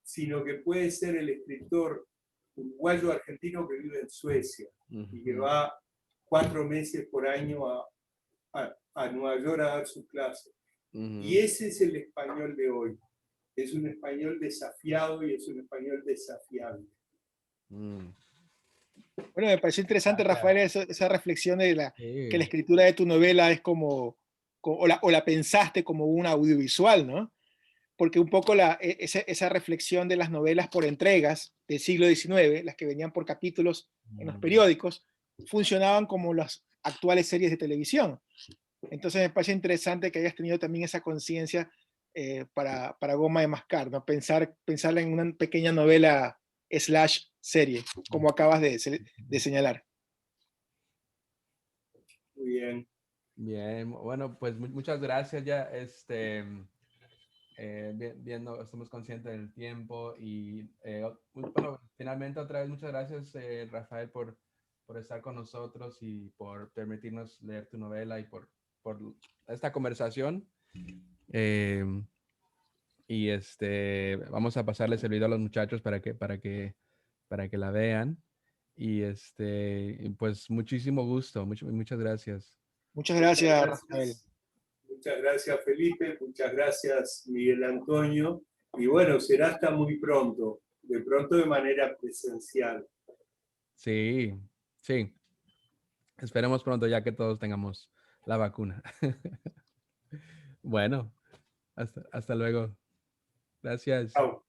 [SPEAKER 3] sino que puede ser el escritor uruguayo argentino que vive en Suecia y que va 4 meses por año a Nueva York a dar su clase. Y ese es el español de hoy. Es un español desafiado y es un español desafiable.
[SPEAKER 2] Bueno, me pareció interesante, Rafael, esa reflexión de
[SPEAKER 1] Sí.
[SPEAKER 2] que la escritura de tu novela es como o la pensaste como un audiovisual, ¿no? Porque un poco esa reflexión de las novelas por entregas del siglo XIX, las que venían por capítulos en los periódicos, funcionaban como las actuales series de televisión. Entonces me parece interesante que hayas tenido también esa conciencia para Goma de Mascar, ¿no? Pensarla en una pequeña novela / serie, como acabas de señalar.
[SPEAKER 3] Muy bien.
[SPEAKER 1] Bien, bueno, pues muchas gracias ya, viendo, estamos conscientes del tiempo y bueno, finalmente otra vez muchas gracias Rafael por estar con nosotros y por permitirnos leer tu novela y por esta conversación. Y vamos a pasarles el video a los muchachos para que la vean. Y pues muchísimo gusto, muchas gracias.
[SPEAKER 2] Muchas gracias, Rafael.
[SPEAKER 3] Muchas gracias, Felipe. Muchas gracias, Miguel Antonio. Y bueno, será hasta muy pronto. De pronto de manera presencial.
[SPEAKER 1] Sí, sí. Esperemos pronto ya que todos tengamos la vacuna. Bueno, hasta luego. Gracias.
[SPEAKER 3] Chao.